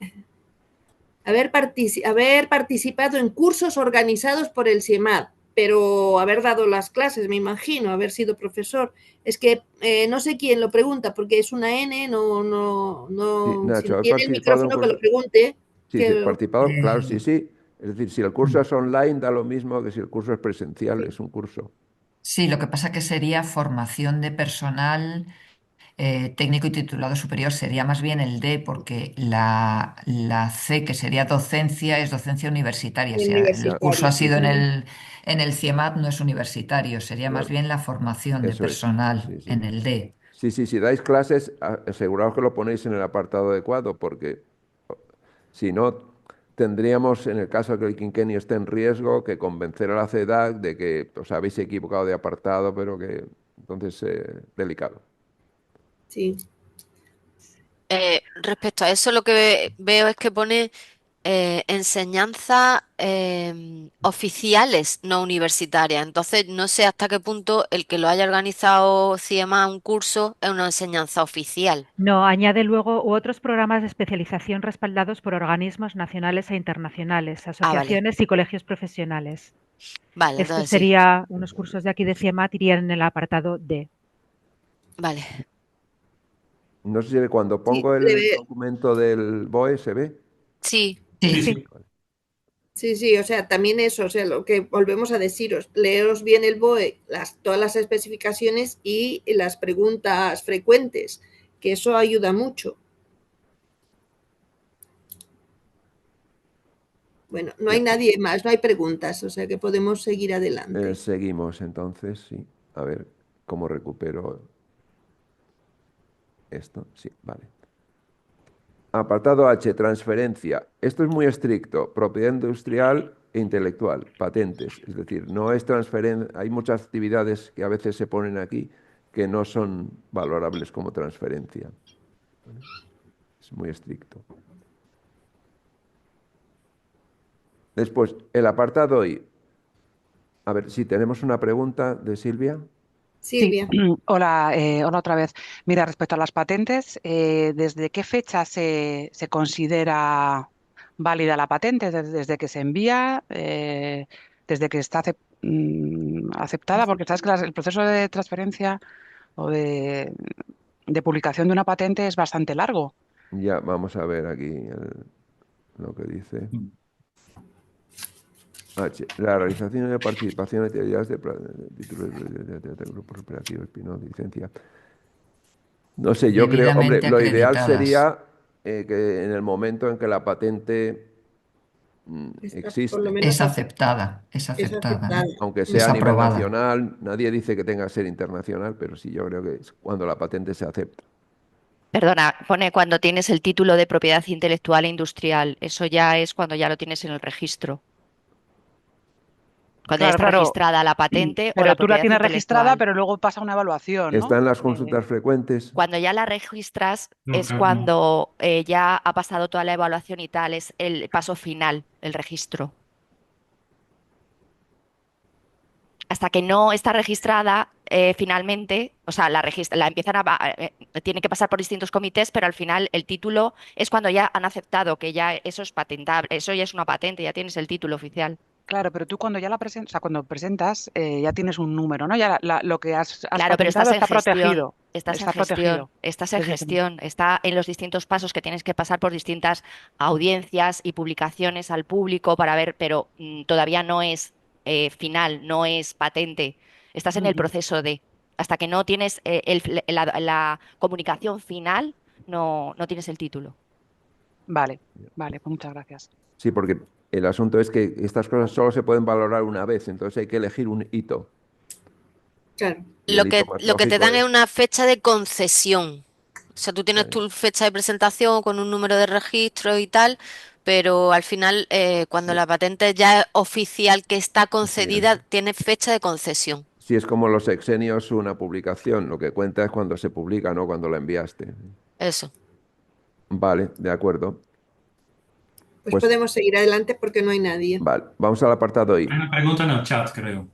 haber participado en cursos organizados por el CIEMAT, pero haber dado las clases, me imagino, haber sido profesor. Es que no sé quién lo pregunta, porque es una N, Sí, si Nacho, ¿has tiene el participado en micrófono que cursos? lo pregunte. Sí, sí, participado, claro, sí, sí. Es decir, si el curso es online, da lo mismo que si el curso es presencial, es un curso. Sí, lo que pasa que sería formación de personal técnico y titulado superior, sería más bien el D, porque la C, que sería docencia, es docencia universitaria. Si el curso ha sido en el CIEMAT, no es universitario, sería más bien la formación de Eso es, personal sí, sí. en el D. Sí, sí, si dais clases, aseguraos que lo ponéis en el apartado adecuado, porque si no, tendríamos, en el caso de que el quinquenio esté en riesgo, que convencer a la CEDAC de que os habéis equivocado de apartado, pero que entonces delicado. Sí. Respecto a eso, lo que veo es que pone enseñanza oficiales no universitarias. Entonces, no sé hasta qué punto el que lo haya organizado CIEMA un curso es una enseñanza oficial. No, añade luego u otros programas de especialización respaldados por organismos nacionales e internacionales, asociaciones y colegios profesionales. Vale, Esto entonces sí. sería unos cursos de aquí de CIEMAT, irían en el apartado D. Vale. No sé si cuando pongo el documento del BOE se ve. Sí. Sí, o sea, también eso, o sea, lo que volvemos a deciros, leeros bien el BOE, todas las especificaciones y las preguntas frecuentes, que eso ayuda mucho. Bueno, no hay nadie más, no hay preguntas, o sea que podemos seguir adelante. Seguimos entonces, sí. A ver cómo recupero esto. Sí, vale. Apartado H, transferencia. Esto es muy estricto. Propiedad industrial e intelectual, patentes. Es decir, no es transferencia. Hay muchas actividades que a veces se ponen aquí que no son valorables como transferencia. Es muy estricto. Después, el apartado I. A ver si tenemos una pregunta de Silvia. Silvia. Sí. Hola, hola otra vez. Mira, respecto a las patentes, ¿desde qué fecha se considera válida la patente? ¿Desde que se envía? ¿Desde que está aceptada? Porque sabes que el proceso de transferencia o de publicación de una patente es bastante largo. Ya, vamos a ver aquí lo que dice. H. La realización de participación en actividades de títulos de grupos operativos, spin-off, licencia. No sé, yo creo, hombre, Debidamente lo ideal acreditadas. sería que en el momento en que la patente existe, por lo menos Es aceptada, es aceptada, ¿no? aunque Es sea a nivel aprobada. nacional, nadie dice que tenga que ser internacional, pero sí yo creo que es cuando la patente se acepta. Perdona, pone cuando tienes el título de propiedad intelectual e industrial. Eso ya es cuando ya lo tienes en el registro. Cuando ya Claro, está claro. registrada la patente o Pero la tú la propiedad tienes registrada, intelectual. pero luego pasa una evaluación, Está ¿no? en las consultas frecuentes. Cuando ya la registras No, es claro, no. cuando ya ha pasado toda la evaluación y tal, es el paso final, el registro. Hasta que no está registrada finalmente, o sea, la empiezan tiene que pasar por distintos comités, pero al final el título es cuando ya han aceptado que ya eso es patentable, eso ya es una patente, ya tienes el título oficial. Claro, pero tú cuando ya la presentas, o sea, cuando presentas, ya tienes un número, ¿no? Ya lo que has Claro, pero patentado estás en está gestión, protegido. estás en Está gestión, protegido. estás en Sí, sí, sí. gestión, está en los distintos pasos que tienes que pasar por distintas audiencias y publicaciones al público para ver, pero todavía no es final, no es patente. Estás en el Ujú. proceso de, hasta que no tienes la comunicación final, no tienes el título. Vale, vale, pues muchas gracias. Sí, porque el asunto es que estas cosas solo se pueden valorar una vez, entonces hay que elegir un hito. Claro. Y el hito más Lo que te lógico dan es es... una fecha de concesión. O sea, tú tienes tu fecha de presentación con un número de registro y tal, pero al final, cuando la patente ya es oficial que está concedida, tiene fecha de concesión. Si es como los sexenios, una publicación, lo que cuenta es cuando se publica, no cuando la enviaste. Eso. Vale, de acuerdo. Pues Pues podemos seguir adelante porque no hay nadie. vale, vamos al apartado I. Hay una pregunta en el chat, creo.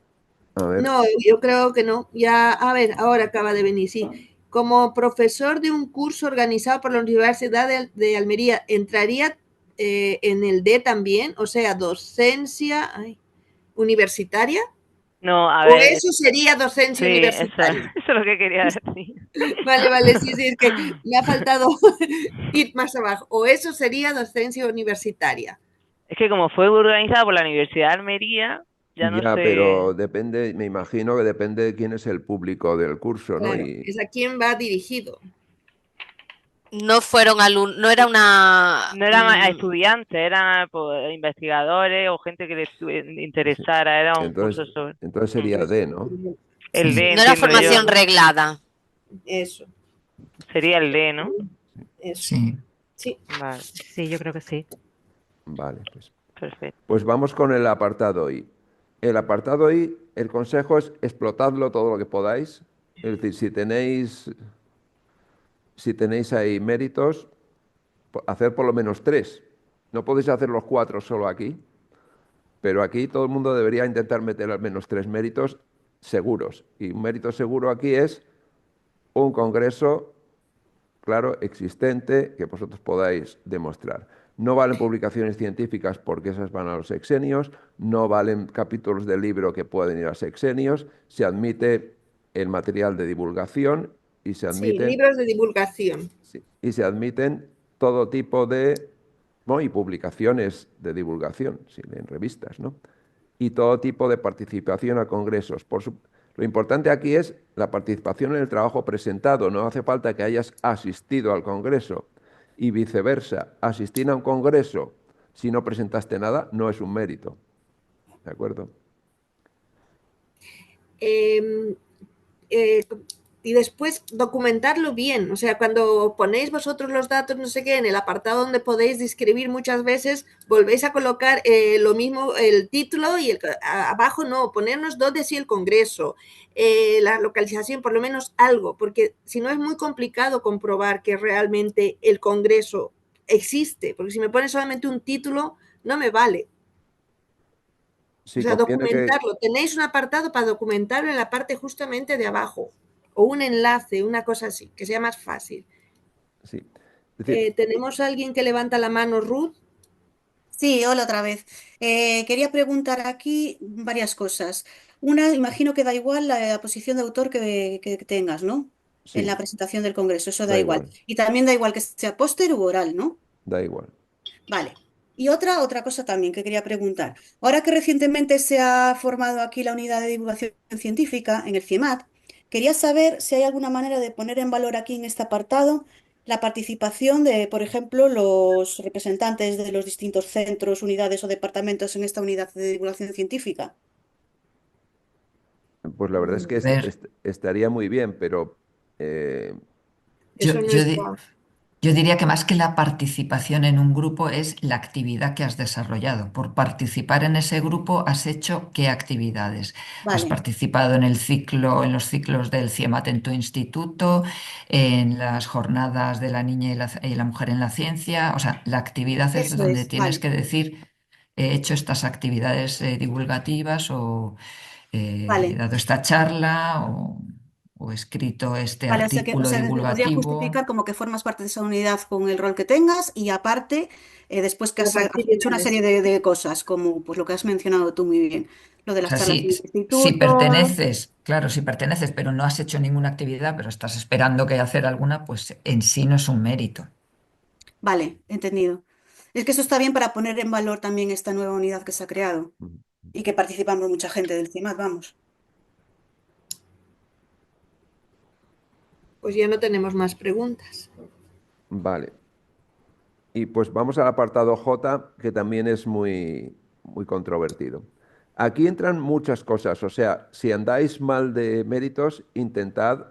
A ver, No, yo creo que no. Ya, a ver, ahora acaba de venir, sí. Como profesor de un curso organizado por la Universidad de Almería, ¿entraría en el D también? O sea, docencia universitaria. No, a ¿O ver, eso sería docencia sí, universitaria? eso es lo que quería decir. Vale, sí, es que me ha faltado ir más abajo. O eso sería docencia universitaria. Es que como fue organizada por la Universidad de Almería, ya no ya, sé. pero depende, me imagino que depende de quién es el público del curso, ¿no? Claro, Y es a quién va dirigido. No fueron alumnos, no era una... No eran estudiantes, eran pues, investigadores o gente que les interesara, era un curso sobre... entonces sería D, ¿no? El D, No era entiendo formación yo. reglada. Eso. Sería el D, ¿no? Eso. Sí. Sí. Vale, Sí, yo creo que sí. Vale, pues. perfecto. Pues vamos con el apartado I. El apartado I, el consejo es explotadlo todo lo que podáis. Es decir, si tenéis ahí méritos, hacer por lo menos 3. No podéis hacer los 4 solo aquí, pero aquí todo el mundo debería intentar meter al menos 3 méritos seguros. Y un mérito seguro aquí es un congreso, claro, existente, que vosotros podáis demostrar. No valen publicaciones científicas porque esas van a los sexenios, no valen capítulos del libro que pueden ir a sexenios, se admite el material de divulgación y se Sí, admiten, libros de divulgación. y se admiten todo tipo de, bueno, y publicaciones de divulgación, en revistas, ¿no? Y todo tipo de participación a congresos. Lo importante aquí es la participación en el trabajo presentado. No hace falta que hayas asistido al congreso y viceversa. Asistir a un congreso si no presentaste nada no es un mérito. ¿De acuerdo? Y después documentarlo bien. O sea, cuando ponéis vosotros los datos, no sé qué, en el apartado donde podéis describir muchas veces, volvéis a colocar lo mismo, el título y abajo no, ponernos dónde sí el congreso, la localización, por lo menos algo, porque si no es muy complicado comprobar que realmente el congreso existe, porque si me pones solamente un título, no me vale. Sí, O sea, conviene que... documentarlo. Tenéis un apartado para documentarlo en la parte justamente de abajo. O un enlace, una cosa así, que sea más fácil. Sí. Es decir, ¿Tenemos a alguien que levanta la mano, Ruth? Sí, hola otra vez. Quería preguntar aquí varias cosas. Una, imagino que da igual la posición de autor que tengas, ¿no? En sí, la presentación del Congreso, eso da da igual. igual, Y también da igual que sea póster u oral, ¿no? da igual. Vale. Y otra cosa también que quería preguntar. Ahora que recientemente se ha formado aquí la unidad de divulgación científica en el CIEMAT, quería saber si hay alguna manera de poner en valor aquí en este apartado la participación de, por ejemplo, los representantes de los distintos centros, unidades o departamentos en esta unidad de divulgación científica. Pues la verdad es que A ver, estaría muy bien, pero Eso no yo está. Yo diría que más que la participación en un grupo es la actividad que has desarrollado. Por participar en ese grupo, ¿has hecho qué actividades? ¿Has Vale, participado en el ciclo, en los ciclos del CIEMAT en tu instituto, en las jornadas de la niña y la mujer en la ciencia? O sea, la actividad es eso donde es, tienes vale. que decir, he hecho estas actividades divulgativas o he Vale, dado esta charla o he escrito este vale, o artículo sea, se podría divulgativo. justificar como que formas parte de esa unidad con el rol que tengas y aparte, después que Las has hecho una actividades. serie de cosas, como pues lo que has mencionado tú muy bien, lo de O las sea, charlas en el si instituto. perteneces, claro, si perteneces, pero no has hecho ninguna actividad, pero estás esperando que hacer alguna, pues en sí no es un mérito. Vale, entendido. Es que eso está bien para poner en valor también esta nueva unidad que se ha creado Ujú. y que participamos mucha gente del CIMAD, vamos. Pues ya no tenemos más preguntas. Vale. Y pues vamos al apartado J, que también es muy controvertido. Aquí entran muchas cosas, o sea, si andáis mal de méritos, intentad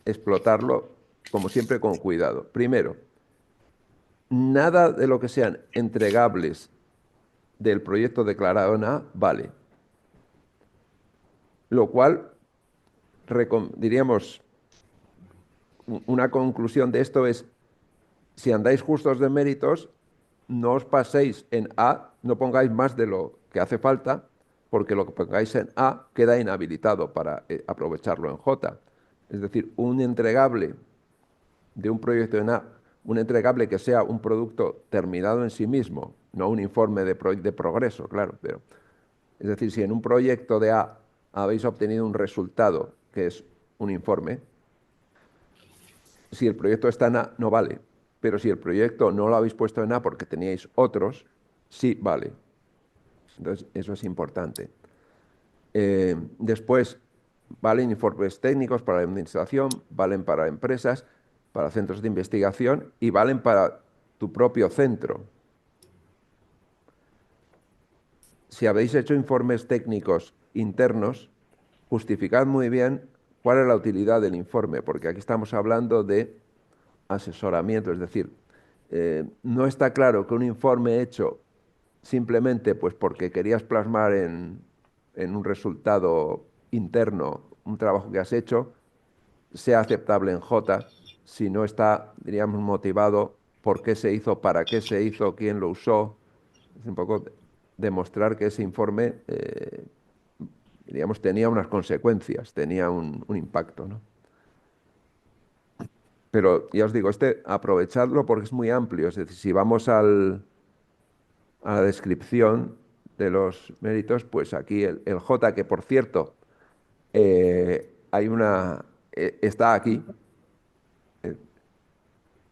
explotarlo, como siempre, con cuidado. Primero, nada de lo que sean entregables del proyecto declarado en A vale, lo cual diríamos, una conclusión de esto es, si andáis justos de méritos, no os paséis en A, no pongáis más de lo que hace falta, porque lo que pongáis en A queda inhabilitado para aprovecharlo en J. Es decir, un entregable de un proyecto en A, un entregable que sea un producto terminado en sí mismo, no un informe de progreso, claro, pero es decir, si en un proyecto de A habéis obtenido un resultado que es un informe, si el proyecto está en A, no vale. Pero si el proyecto no lo habéis puesto en A porque teníais otros, sí vale. Entonces, eso es importante. Después, valen informes técnicos para la administración, valen para empresas, para centros de investigación y valen para tu propio centro. Si habéis hecho informes técnicos internos, justificad muy bien cuál es la utilidad del informe, porque aquí estamos hablando de asesoramiento, es decir, no está claro que un informe hecho simplemente pues porque querías plasmar en un resultado interno un trabajo que has hecho, sea aceptable en J si no está, diríamos, motivado por qué se hizo, para qué se hizo, quién lo usó. Es un poco demostrar que ese informe, diríamos, tenía unas consecuencias, tenía un impacto, ¿no? Pero ya os digo, aprovechadlo porque es muy amplio. Es decir, si vamos a la descripción de los méritos, pues aquí el J, que por cierto, está aquí, eh,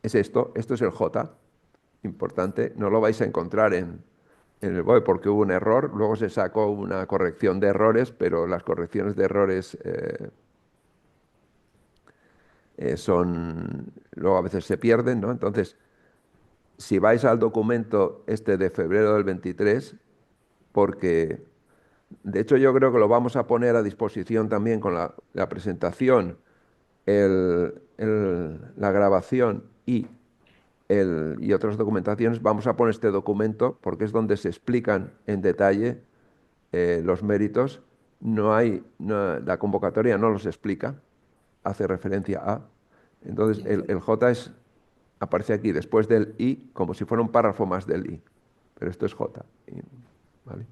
es esto es el J, importante, no lo vais a encontrar en el BOE porque hubo un error, luego se sacó una corrección de errores, pero las correcciones de errores luego a veces se pierden, ¿no? Entonces, si vais al documento este de febrero del 23, porque de hecho yo creo que lo vamos a poner a disposición también con la presentación, la grabación y otras documentaciones, vamos a poner este documento porque es donde se explican en detalle los méritos. La convocatoria no los explica, hace referencia a. Entonces el J aparece aquí después del I como si fuera un párrafo más del I, pero esto es J. ¿Vale?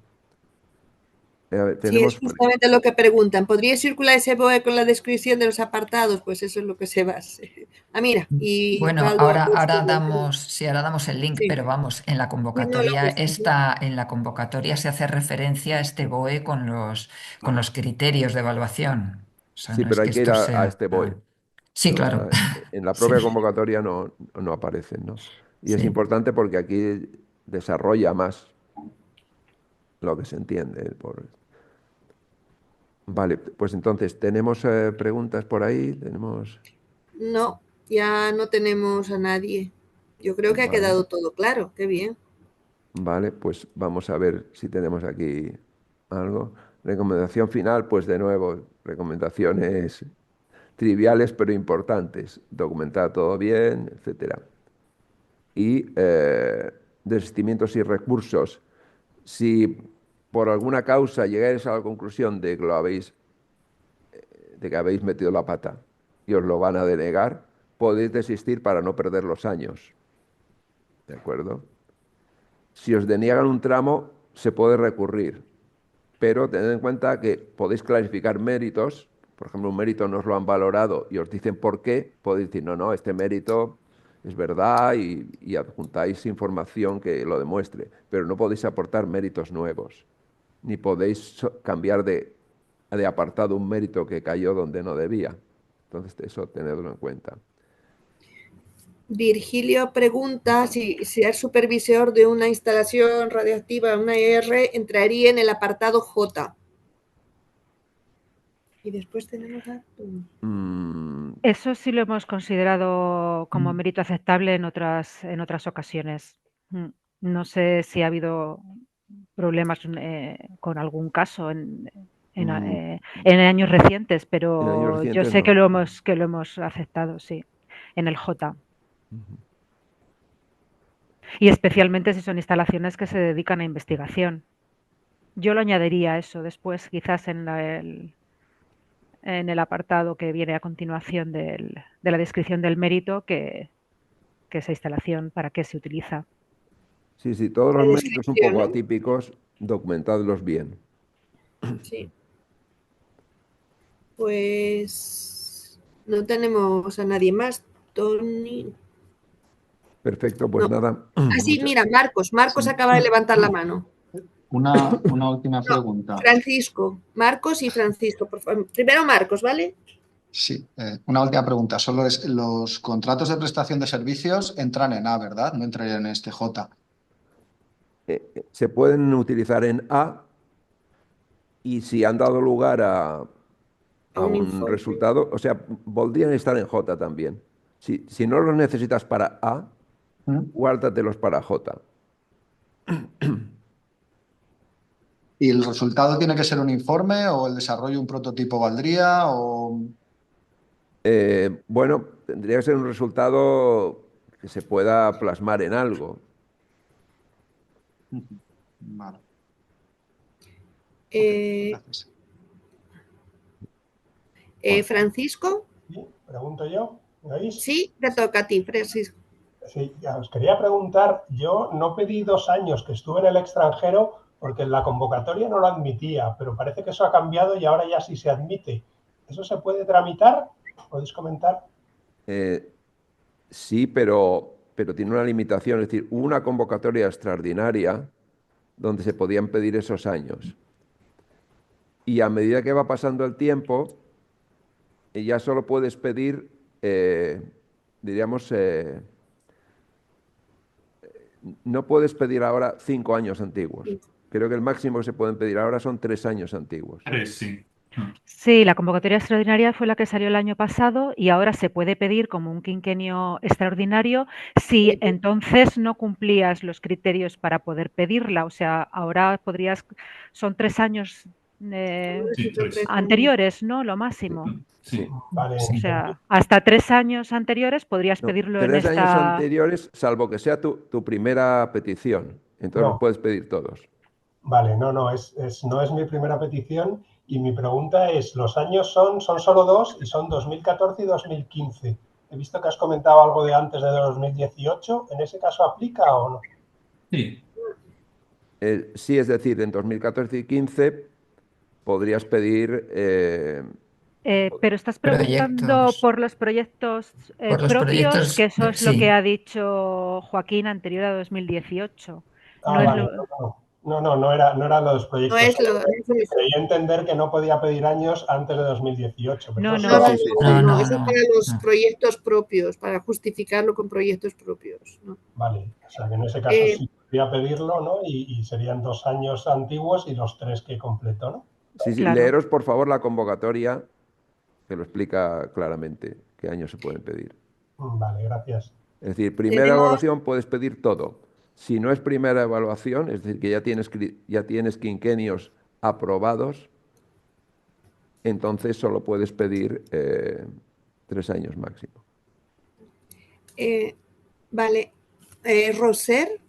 A ver, Sí, es tenemos, justamente lo que preguntan. ¿Podría circular ese BOE con la descripción de los apartados? Pues eso es lo que se base. Ah, mira, y Bueno, Baldo ha ahora puesto. damos, sí, ahora damos el link, Sí, pero vamos, sí, no lo he puesto. en la convocatoria se hace referencia a este BOE con los criterios de evaluación. O sea, sí, no es pero hay que que ir esto a sea. este BOE. Sí, O claro. sea, en la Sí. propia convocatoria no aparecen, ¿no? Y es Sí. importante porque aquí desarrolla más lo que se entiende. Vale, pues entonces, ¿tenemos preguntas por ahí? Tenemos... No, ya no tenemos a nadie. Yo creo que ha Vale, quedado todo claro. Qué bien. vale, pues vamos a ver si tenemos aquí algo. Recomendación final, pues de nuevo, recomendaciones triviales pero importantes. Documentar todo bien, etcétera. y desistimientos y recursos. Si por alguna causa llegáis a la conclusión de que habéis metido la pata y os lo van a denegar, podéis desistir para no perder los años. ¿De acuerdo? Si os deniegan un tramo, se puede recurrir, pero tened en cuenta que podéis clarificar méritos. Por ejemplo, un mérito no os lo han valorado y os dicen por qué, podéis decir, no, este mérito es verdad y adjuntáis información que lo demuestre, pero no podéis aportar méritos nuevos, ni podéis cambiar de apartado un mérito que cayó donde no debía. Entonces, eso tenedlo en cuenta. Virgilio pregunta si ser supervisor de una instalación radioactiva, una ER, entraría en el apartado J. Y después tenemos Eso sí lo hemos considerado como mérito aceptable en otras ocasiones. No sé si ha habido problemas con algún caso en años recientes, pero yo sé no. que lo hemos aceptado, sí, en el J. Y especialmente si son instalaciones que se dedican a investigación. Yo lo añadiría eso después, quizás en el apartado que viene a continuación de la descripción del mérito, que esa instalación, para qué se utiliza. Sí, todos los méritos un poco atípicos, documentadlos bien. Sí. Pues no tenemos a nadie más. Tony. Perfecto, pues No. nada. Sí, mira, Marcos acaba de levantar la mano. Una última pregunta. Francisco, Marcos y Francisco, por favor. Primero Marcos, ¿vale? Sí, una última pregunta. Solo es, los contratos de prestación de servicios entran en A, ¿verdad? No entrarían en este J. Se pueden utilizar en A y si han dado lugar a un resultado, o sea, podrían estar en J también. Si no los necesitas para A, guárdatelos para J. ¿Y el resultado tiene que ser un informe o el desarrollo de un prototipo valdría? O... Bueno, tendría que ser un resultado que se pueda plasmar en algo. Vale. Gracias. Francisco. Sí, pregunto yo. ¿Me oís? Sí, te toca a ti, Francisco. Sí, ya os quería preguntar, yo no pedí 2 años que estuve en el extranjero porque en la convocatoria no lo admitía, pero parece que eso ha cambiado y ahora ya sí se admite. ¿Eso se puede tramitar? ¿Podéis comentar? Sí, pero tiene una limitación. Es decir, hubo una convocatoria extraordinaria donde se podían pedir esos años. Y a medida que va pasando el tiempo, ya solo puedes pedir, diríamos, no puedes pedir ahora 5 años antiguos. Creo que el máximo que se pueden pedir ahora son 3 años antiguos. 3, sí. Sí, la convocatoria extraordinaria fue la que salió el año pasado y ahora se puede pedir como un quinquenio extraordinario si entonces no cumplías los criterios para poder pedirla. O sea, ahora son 3 años anteriores, ¿no? Lo máximo. Sí. Vale. O sea, hasta 3 años anteriores podrías pedirlo en 3 años esta... anteriores, salvo que sea tu primera petición. Entonces los puedes pedir todos. Vale, no es mi primera petición y mi pregunta es, los años son solo 2 y son 2014 y 2015. He visto que has comentado algo de antes de 2018. ¿En ese caso aplica o no? Sí. Sí, es decir, en 2014 y 2015 podrías pedir... pero estás preguntando por los proyectos propios, que eso es lo que ha dicho Joaquín anterior a 2018. No eran los proyectos. No es lo... Creía entender que no podía pedir años antes de 2018. No, eso es para los proyectos propios, para justificarlo con proyectos propios. ¿No? Vale, o sea que en ese caso sí podría pedirlo, ¿no? Y serían 2 años antiguos y los 3 que completo, ¿no? Sí, Claro. Leeros por favor la convocatoria que lo explica claramente qué años se pueden pedir. Vale, gracias. Es decir, primera evaluación puedes pedir todo. Si no es primera evaluación, es decir, que ya tienes quinquenios aprobados, entonces solo puedes pedir 3 años máximo. Vale. Roser.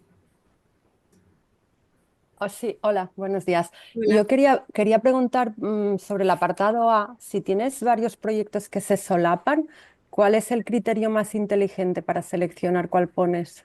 Oh, sí, hola, buenos días. Hola. Yo quería preguntar sobre el apartado A, si tienes varios proyectos que se solapan, ¿cuál es el criterio más inteligente para seleccionar cuál pones?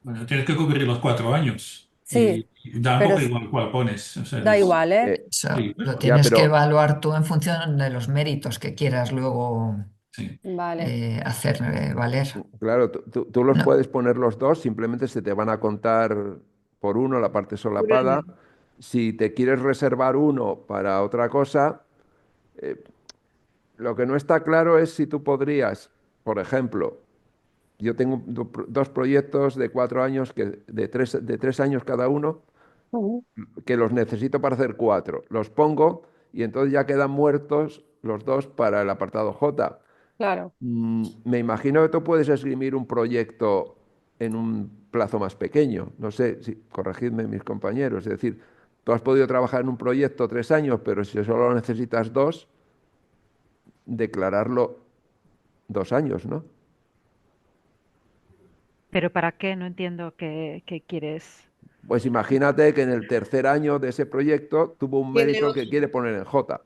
Bueno, tienes que cubrir los 4 años Sí, y da un pero poco igual cuál pones. O sea, da igual, ¿eh? Eso sí, lo ya, tienes que pero evaluar tú en función de los méritos que quieras luego sí. Vale, hacer valer. claro, tú los No, puedes poner los dos, simplemente se te van a contar por uno la parte solapada. Si te quieres reservar uno para otra cosa, eh, lo que no está claro es si tú podrías, por ejemplo, yo tengo dos proyectos de 4 años, de tres años cada uno, ujú, que los necesito para hacer cuatro. Los pongo y entonces ya quedan muertos los dos para el apartado J. claro. Me imagino que tú puedes esgrimir un proyecto en un plazo más pequeño. No sé, si, corregidme mis compañeros. Es decir, tú has podido trabajar en un proyecto 3 años, pero si solo necesitas dos, declararlo 2 años, ¿no? Pero ¿para qué? No entiendo qué quieres. Pues imagínate que en el tercer año de ese proyecto tuvo un Tiene mérito que otro. quiere poner en J.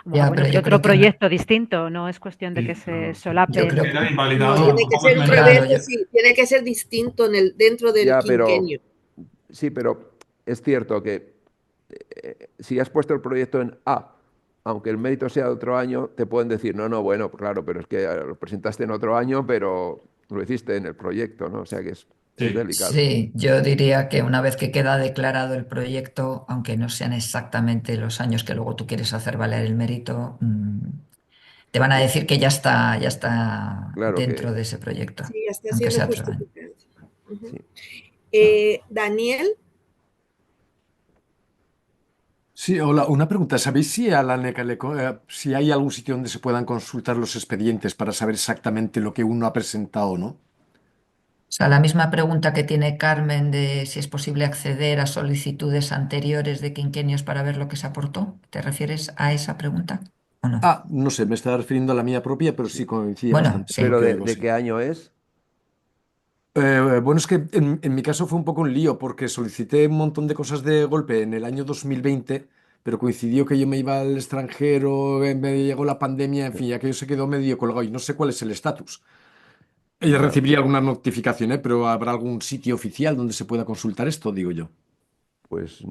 Ah, ya, bueno, pero pero yo otro creo que proyecto distinto, no es cuestión de que Sí, se pero yo solapen. creo queda que No, invalidado, tiene que tampoco ser es un claro, menester. proyecto, sí, tiene que ser distinto dentro del Ya, pero quinquenio. sí, pero es cierto que si has puesto el proyecto en A, aunque el mérito sea de otro año, te pueden decir, no, no, bueno, claro, pero es que lo presentaste en otro año, pero lo hiciste en el proyecto, ¿no? O sea que es Sí. delicado. sí, yo diría que una vez que queda declarado el proyecto, aunque no sean exactamente los años que luego tú quieres hacer valer el mérito, te van a Que- decir que ya está Claro dentro que de ese proyecto, Sí, ya está aunque siendo sea otro año. justificado. Ujú. sí. Daniel, Sí, hola, una pregunta. ¿Sabéis si a la NECA si hay algún sitio donde se puedan consultar los expedientes para saber exactamente lo que uno ha presentado o no? O sea, la misma pregunta que tiene Carmen de si es posible acceder a solicitudes anteriores de quinquenios para ver lo que se aportó. ¿Te refieres a esa pregunta o no? Ah, no sé, me estaba refiriendo a la mía propia, pero sí coincide Bueno, bastante con lo sí. Pero que ¿de, digo, de sí. qué año es? Bueno, es que en mi caso fue un poco un lío porque solicité un montón de cosas de golpe en el año 2020, pero coincidió que yo me iba al extranjero, me llegó la pandemia, en fin, aquello se quedó medio colgado y no sé cuál es el estatus. Ella Vale, recibiría alguna notificación, ¿eh? Pero ¿habrá algún sitio oficial donde se pueda consultar esto? Digo yo. pues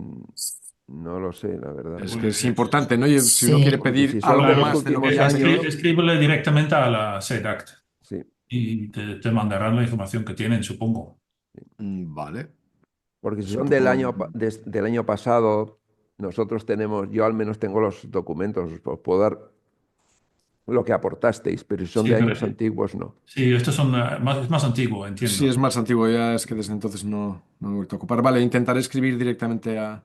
no lo sé, la verdad. Es que es Pues, importante, ¿no? Y si uno quiere Sí, Porque pedir si son algo de los más de lo que últimos ya han hecho, años, escríbele directamente a la SEDACT sí. y te mandarán la información que tienen, supongo. Vale. Porque si son del Supongo. año, del año pasado, nosotros tenemos, yo al menos tengo los documentos, os puedo dar lo que aportasteis, pero si son Sí, de pero años antiguos, no. sí, estos son es más antiguo, Sí, es entiendo. más antiguo, ya es que desde entonces no me he vuelto a ocupar. Vale, intentaré escribir directamente a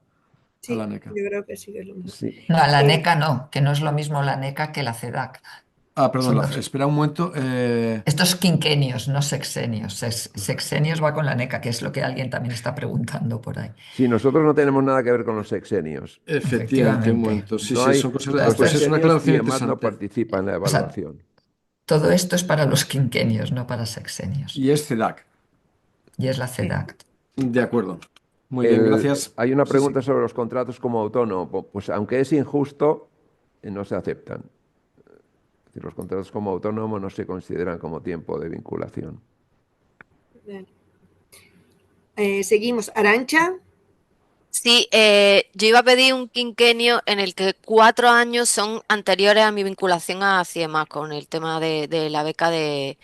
la sí, NECA. yo creo que sí que es lo mejor. Sí. no, a la Eh, NECA no, que no es lo mismo la NECA que la CEDAC. Ah, perdón, Son dos. espera un momento. Estos quinquenios, no sexenios. Sexenios va con la NECA, que es lo que alguien también está preguntando por ahí. Sí, nosotros no tenemos nada que ver con los sexenios. Efectivamente, un Efectivamente. momento. Sí, No sí, hay, son cosas. Toda los esta Pues es una sexenios aclaración y EMAD no interesante. participa en la O sea, evaluación. todo esto es para los quinquenios, no para sexenios. Y es CEDAC. Y es la CEDAC. De acuerdo. Muy bien, gracias. Hay una Sí, sí. pregunta sobre los contratos como autónomo. Pues aunque es injusto, no se aceptan. Es decir, los contratos como autónomo no se consideran como tiempo de vinculación. Bien. Seguimos. Arancha, Sí, yo iba a pedir un quinquenio en el que 4 años son anteriores a mi vinculación a CIEMAS con el tema de la beca de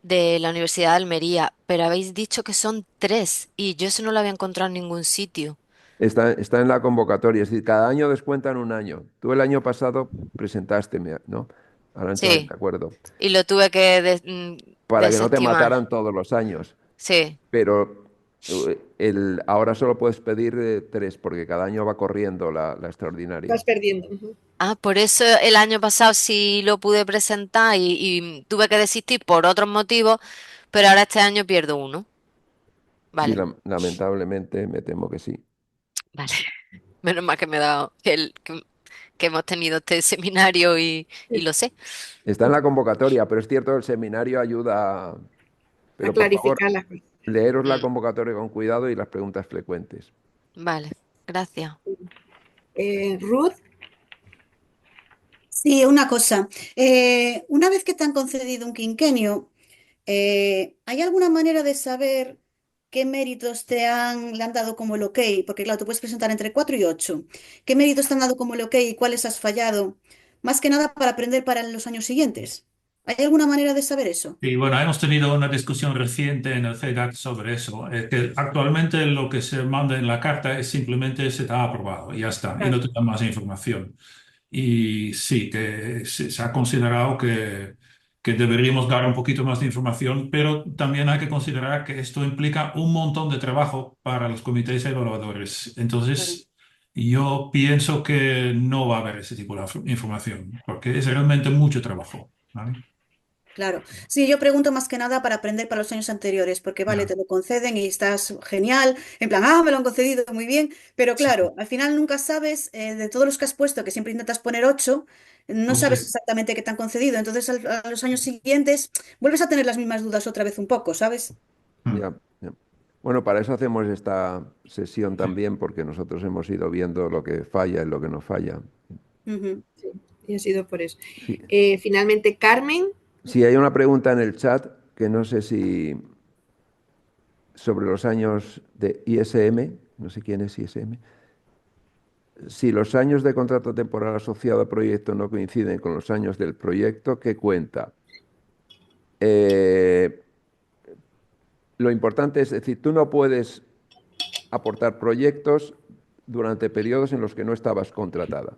la Universidad de Almería, pero habéis dicho que son 3 y yo eso no lo había encontrado en ningún sitio. Está en la convocatoria, es decir, cada año descuentan un año. Tú el año pasado presentaste, ¿no? Arancha, de Sí, acuerdo. y lo tuve que Para que no te desestimar. mataran todos los años. Sí. Pero ahora solo puedes pedir tres, porque cada año va corriendo la extraordinaria. vas perdiendo. Ujú. Ah, por eso el año pasado sí lo pude presentar y tuve que desistir por otros motivos, pero ahora este año pierdo uno. Sí, Vale, lamentablemente me temo que sí. vale. Menos mal que me he dado que hemos tenido este seminario y lo sé. Está en la convocatoria, pero es cierto que el seminario ayuda Pero por favor, clarificar las cosas. leeros la convocatoria con cuidado y las preguntas frecuentes. Vale, gracias. Ruth. Sí, una cosa. Una vez que te han concedido un quinquenio, ¿hay alguna manera de saber qué méritos le han dado como el OK? Porque claro, tú puedes presentar entre 4 y 8. ¿Qué méritos te han dado como el OK y cuáles has fallado? Más que nada para aprender para los años siguientes. ¿Hay alguna manera de saber eso? Y bueno, hemos tenido una discusión reciente en el CEDAC sobre eso. Que actualmente lo que se manda en la carta es simplemente se te ha aprobado y ya está, y no te da más información. Y sí, que se ha considerado que deberíamos dar un poquito más de información, pero también hay que considerar que esto implica un montón de trabajo para los comités evaluadores. Entonces, yo pienso que no va a haber ese tipo de información, porque es realmente mucho trabajo, ¿vale? Claro. Sí, yo pregunto más que nada para aprender para los años anteriores, porque vale, te lo conceden y estás genial, en plan, me lo han concedido muy bien, pero claro, al final nunca sabes, de todos los que has puesto, que siempre intentas poner 8, no sabes exactamente qué te han concedido, entonces a los años siguientes vuelves a tener las mismas dudas otra vez un poco, ¿sabes? Ya, ya. Bueno, para eso hacemos esta sesión también, porque nosotros hemos ido viendo lo que falla y lo que no falla. Ujú. Sí, y ha sido por eso. Sí. Finalmente, Carmen. Sí, hay una pregunta en el chat que no sé si sobre los años de ISM, no sé quién es ISM, si los años de contrato temporal asociado al proyecto no coinciden con los años del proyecto, ¿qué cuenta? Lo importante es decir, tú no puedes aportar proyectos durante periodos en los que no estabas contratado.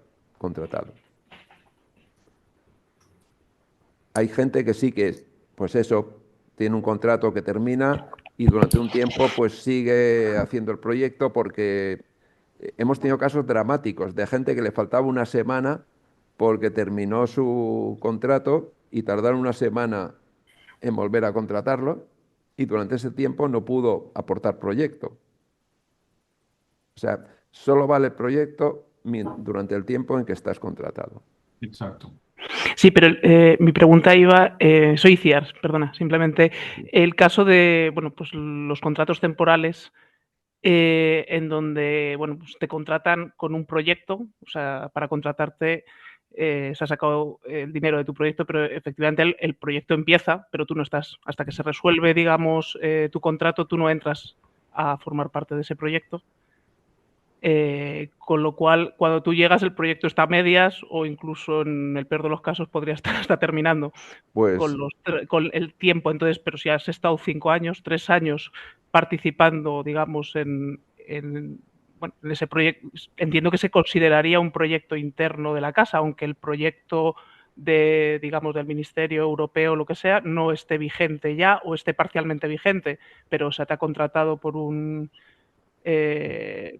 Hay gente que sí que, pues eso, tiene un contrato que termina y durante un tiempo pues sigue haciendo el proyecto porque hemos tenido casos dramáticos de gente que le faltaba una semana porque terminó su contrato y tardaron una semana en volver a contratarlo y durante ese tiempo no pudo aportar proyecto. O sea, solo vale el proyecto durante el tiempo en que estás contratado. Exacto. Sí, pero mi pregunta iba, soy Ciars, perdona, simplemente el caso de, bueno, pues los contratos temporales en donde, bueno, pues te contratan con un proyecto, o sea, para contratarte se ha sacado el dinero de tu proyecto, pero efectivamente el proyecto empieza, pero tú no estás, hasta que se resuelve, digamos, tu contrato, tú no entras a formar parte de ese proyecto. Con lo cual, cuando tú llegas, el proyecto está a medias o incluso en el peor de los casos podría estar hasta terminando Pues, con el tiempo. Entonces, pero si has estado 5 años, 3 años participando, digamos, en ese proyecto, entiendo que se consideraría un proyecto interno de la casa, aunque el proyecto digamos, del Ministerio Europeo o lo que sea, no esté vigente ya o esté parcialmente vigente, pero se te ha contratado por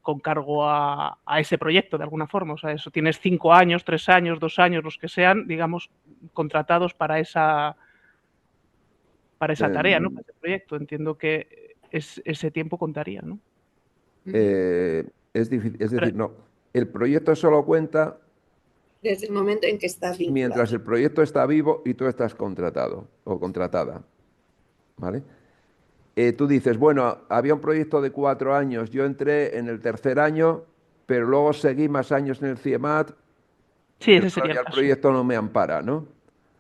con cargo a ese proyecto de alguna forma. O sea, eso tienes 5 años, 3 años, 2 años, los que sean, digamos, contratados para esa tarea, ¿no? Para ese proyecto. Entiendo que ese tiempo contaría, ¿no? Es decir, no. El proyecto solo cuenta Desde el momento en que estás vinculado. mientras el proyecto está vivo y tú estás contratado o contratada. ¿Vale? Tú dices, bueno, había un proyecto de 4 años, yo entré en el tercer año, pero luego seguí más años en el CIEMAT. Sí, ese sería el proyecto no me ampara, ¿no?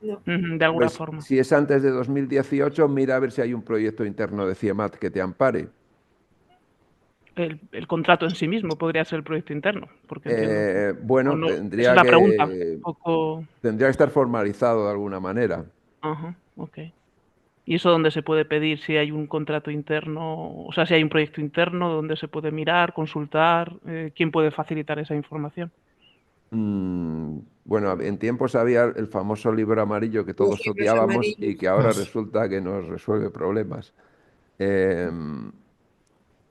No. De alguna Pues, forma. si es antes de 2018, mira a ver si hay un proyecto interno de CIEMAT que te ampare. El contrato en sí mismo podría ser el proyecto interno. Porque bueno, no, tendría es una que, pregunta. Un poco... tendría que estar formalizado de alguna manera. Ajá, ok. ¿Y eso dónde se puede pedir si hay un contrato interno? O sea, si hay un proyecto interno, ¿dónde se puede mirar, consultar? ¿Quién puede facilitar esa información? Bueno, en tiempos había el famoso libro amarillo que todos Los libros odiábamos amarillos. y que ahora resulta que nos resuelve problemas.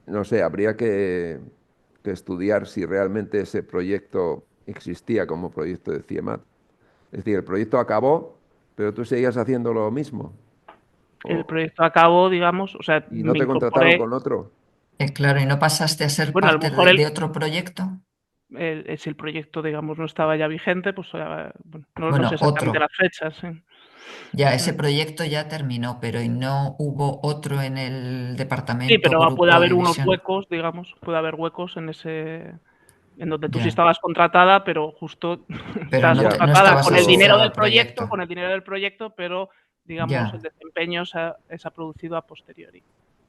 No sé, habría que estudiar si realmente ese proyecto existía como proyecto de CIEMAT. Es decir, el proyecto acabó, pero tú seguías haciendo lo mismo. El proyecto acabó, digamos, o sea, ¿Y no me te contrataron incorporé... con otro? Claro, ¿y no pasaste a ser Bueno, a lo parte mejor de otro proyecto? si el proyecto, digamos, no estaba ya vigente, pues bueno, no Bueno, sé exactamente otro. las fechas. Sí. Ya, ese proyecto ya terminó, pero ¿y no hubo otro en el Sí, departamento, pero puede grupo, haber unos división? huecos, digamos, puede haber huecos en ese, en donde tú sí Ya, estabas contratada, pero justo pero estás no, Ya, no contratada estabas con el dinero asociado del al proyecto, proyecto. pero digamos el Ya, desempeño se ha producido a posteriori.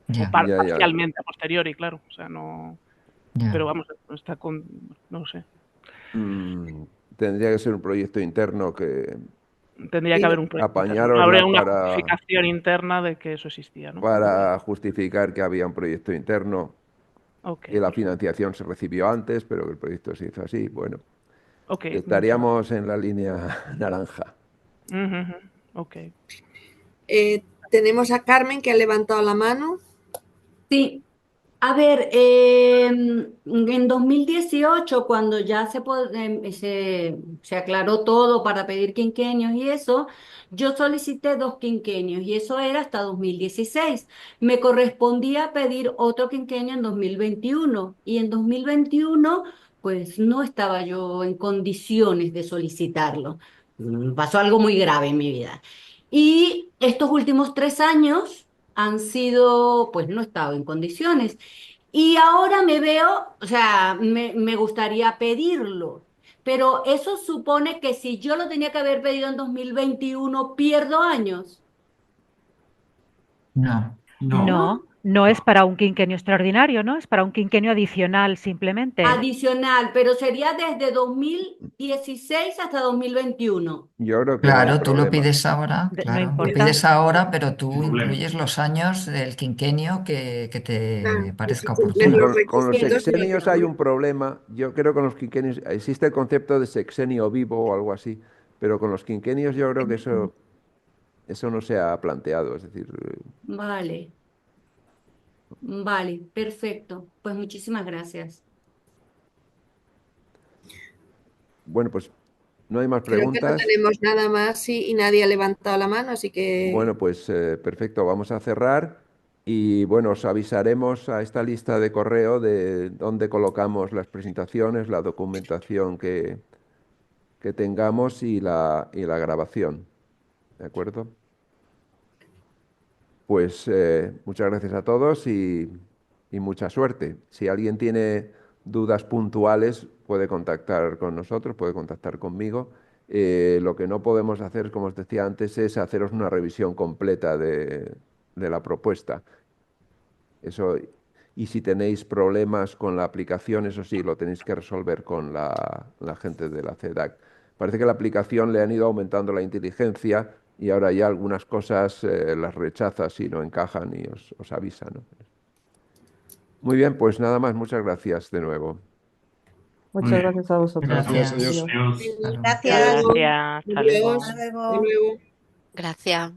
O ya, ya. parcialmente a posteriori, claro. O sea, no. Pero ya. vamos, está con. No lo sé. Mm, Tendría que ser un proyecto interno que Tendría que Sí, haber un proyecto interno. No habría apañárosla una justificación interna de que eso existía, ¿no? para justificar que había un proyecto interno, Ok, que la perfecto. financiación se recibió antes, pero que el proyecto se hizo así. Bueno, Ok, estaríamos en la línea naranja. Ujú, ok. Tenemos a Carmen que ha levantado la mano. Sí, a ver, en 2018, cuando ya se aclaró todo para pedir quinquenios y eso, yo solicité 2 quinquenios y eso era hasta 2016. Me correspondía pedir otro quinquenio en 2021 y en 2021 pues no estaba yo en condiciones de solicitarlo. Pasó algo muy grave en mi vida. Y estos últimos 3 años han sido, pues no he estado en condiciones. Y ahora me veo, o sea, me gustaría pedirlo, pero eso supone que si yo lo tenía que haber pedido en 2021, pierdo años, No. No, no es para un quinquenio extraordinario, ¿no? Es para un quinquenio adicional simplemente. adicional, pero sería desde 2016 hasta 2021. Yo creo que no hay Claro, tú lo problema. pides ahora, No claro, lo importa. pides ahora, pero tú problema. incluyes los años del quinquenio que Claro, te y si parezca cumples Sí, oportuno. los con los requisitos, no hay sexenios hay un problema. problema. Yo creo que con los quinquenios existe el concepto de sexenio vivo o algo así, pero con los quinquenios yo creo que eso no se ha planteado. Es decir, Vale, vale, perfecto. Pues muchísimas gracias. bueno, pues no hay más Creo que no preguntas. tenemos nada más y nadie ha levantado la mano, así que Bueno, pues perfecto, vamos a cerrar y bueno, os avisaremos a esta lista de correo de dónde colocamos las presentaciones, la documentación que tengamos y la grabación. ¿De acuerdo? Pues muchas gracias a todos y mucha suerte. Si alguien tiene dudas puntuales, puede contactar con nosotros, puede contactar conmigo. Lo que no podemos hacer, como os decía antes, es haceros una revisión completa de la propuesta. Eso, y si tenéis problemas con la aplicación, eso sí, lo tenéis que resolver con la gente de la CEDAC. Parece que la aplicación le han ido aumentando la inteligencia y ahora ya algunas cosas las rechaza si no encajan y os avisa, ¿no? Muy bien, pues nada más, muchas gracias de nuevo. Muchas gracias a vosotros. Gracias. Adiós. Hasta luego. gracias. Gracias. Hasta luego. Adiós. Hasta luego. Gracias.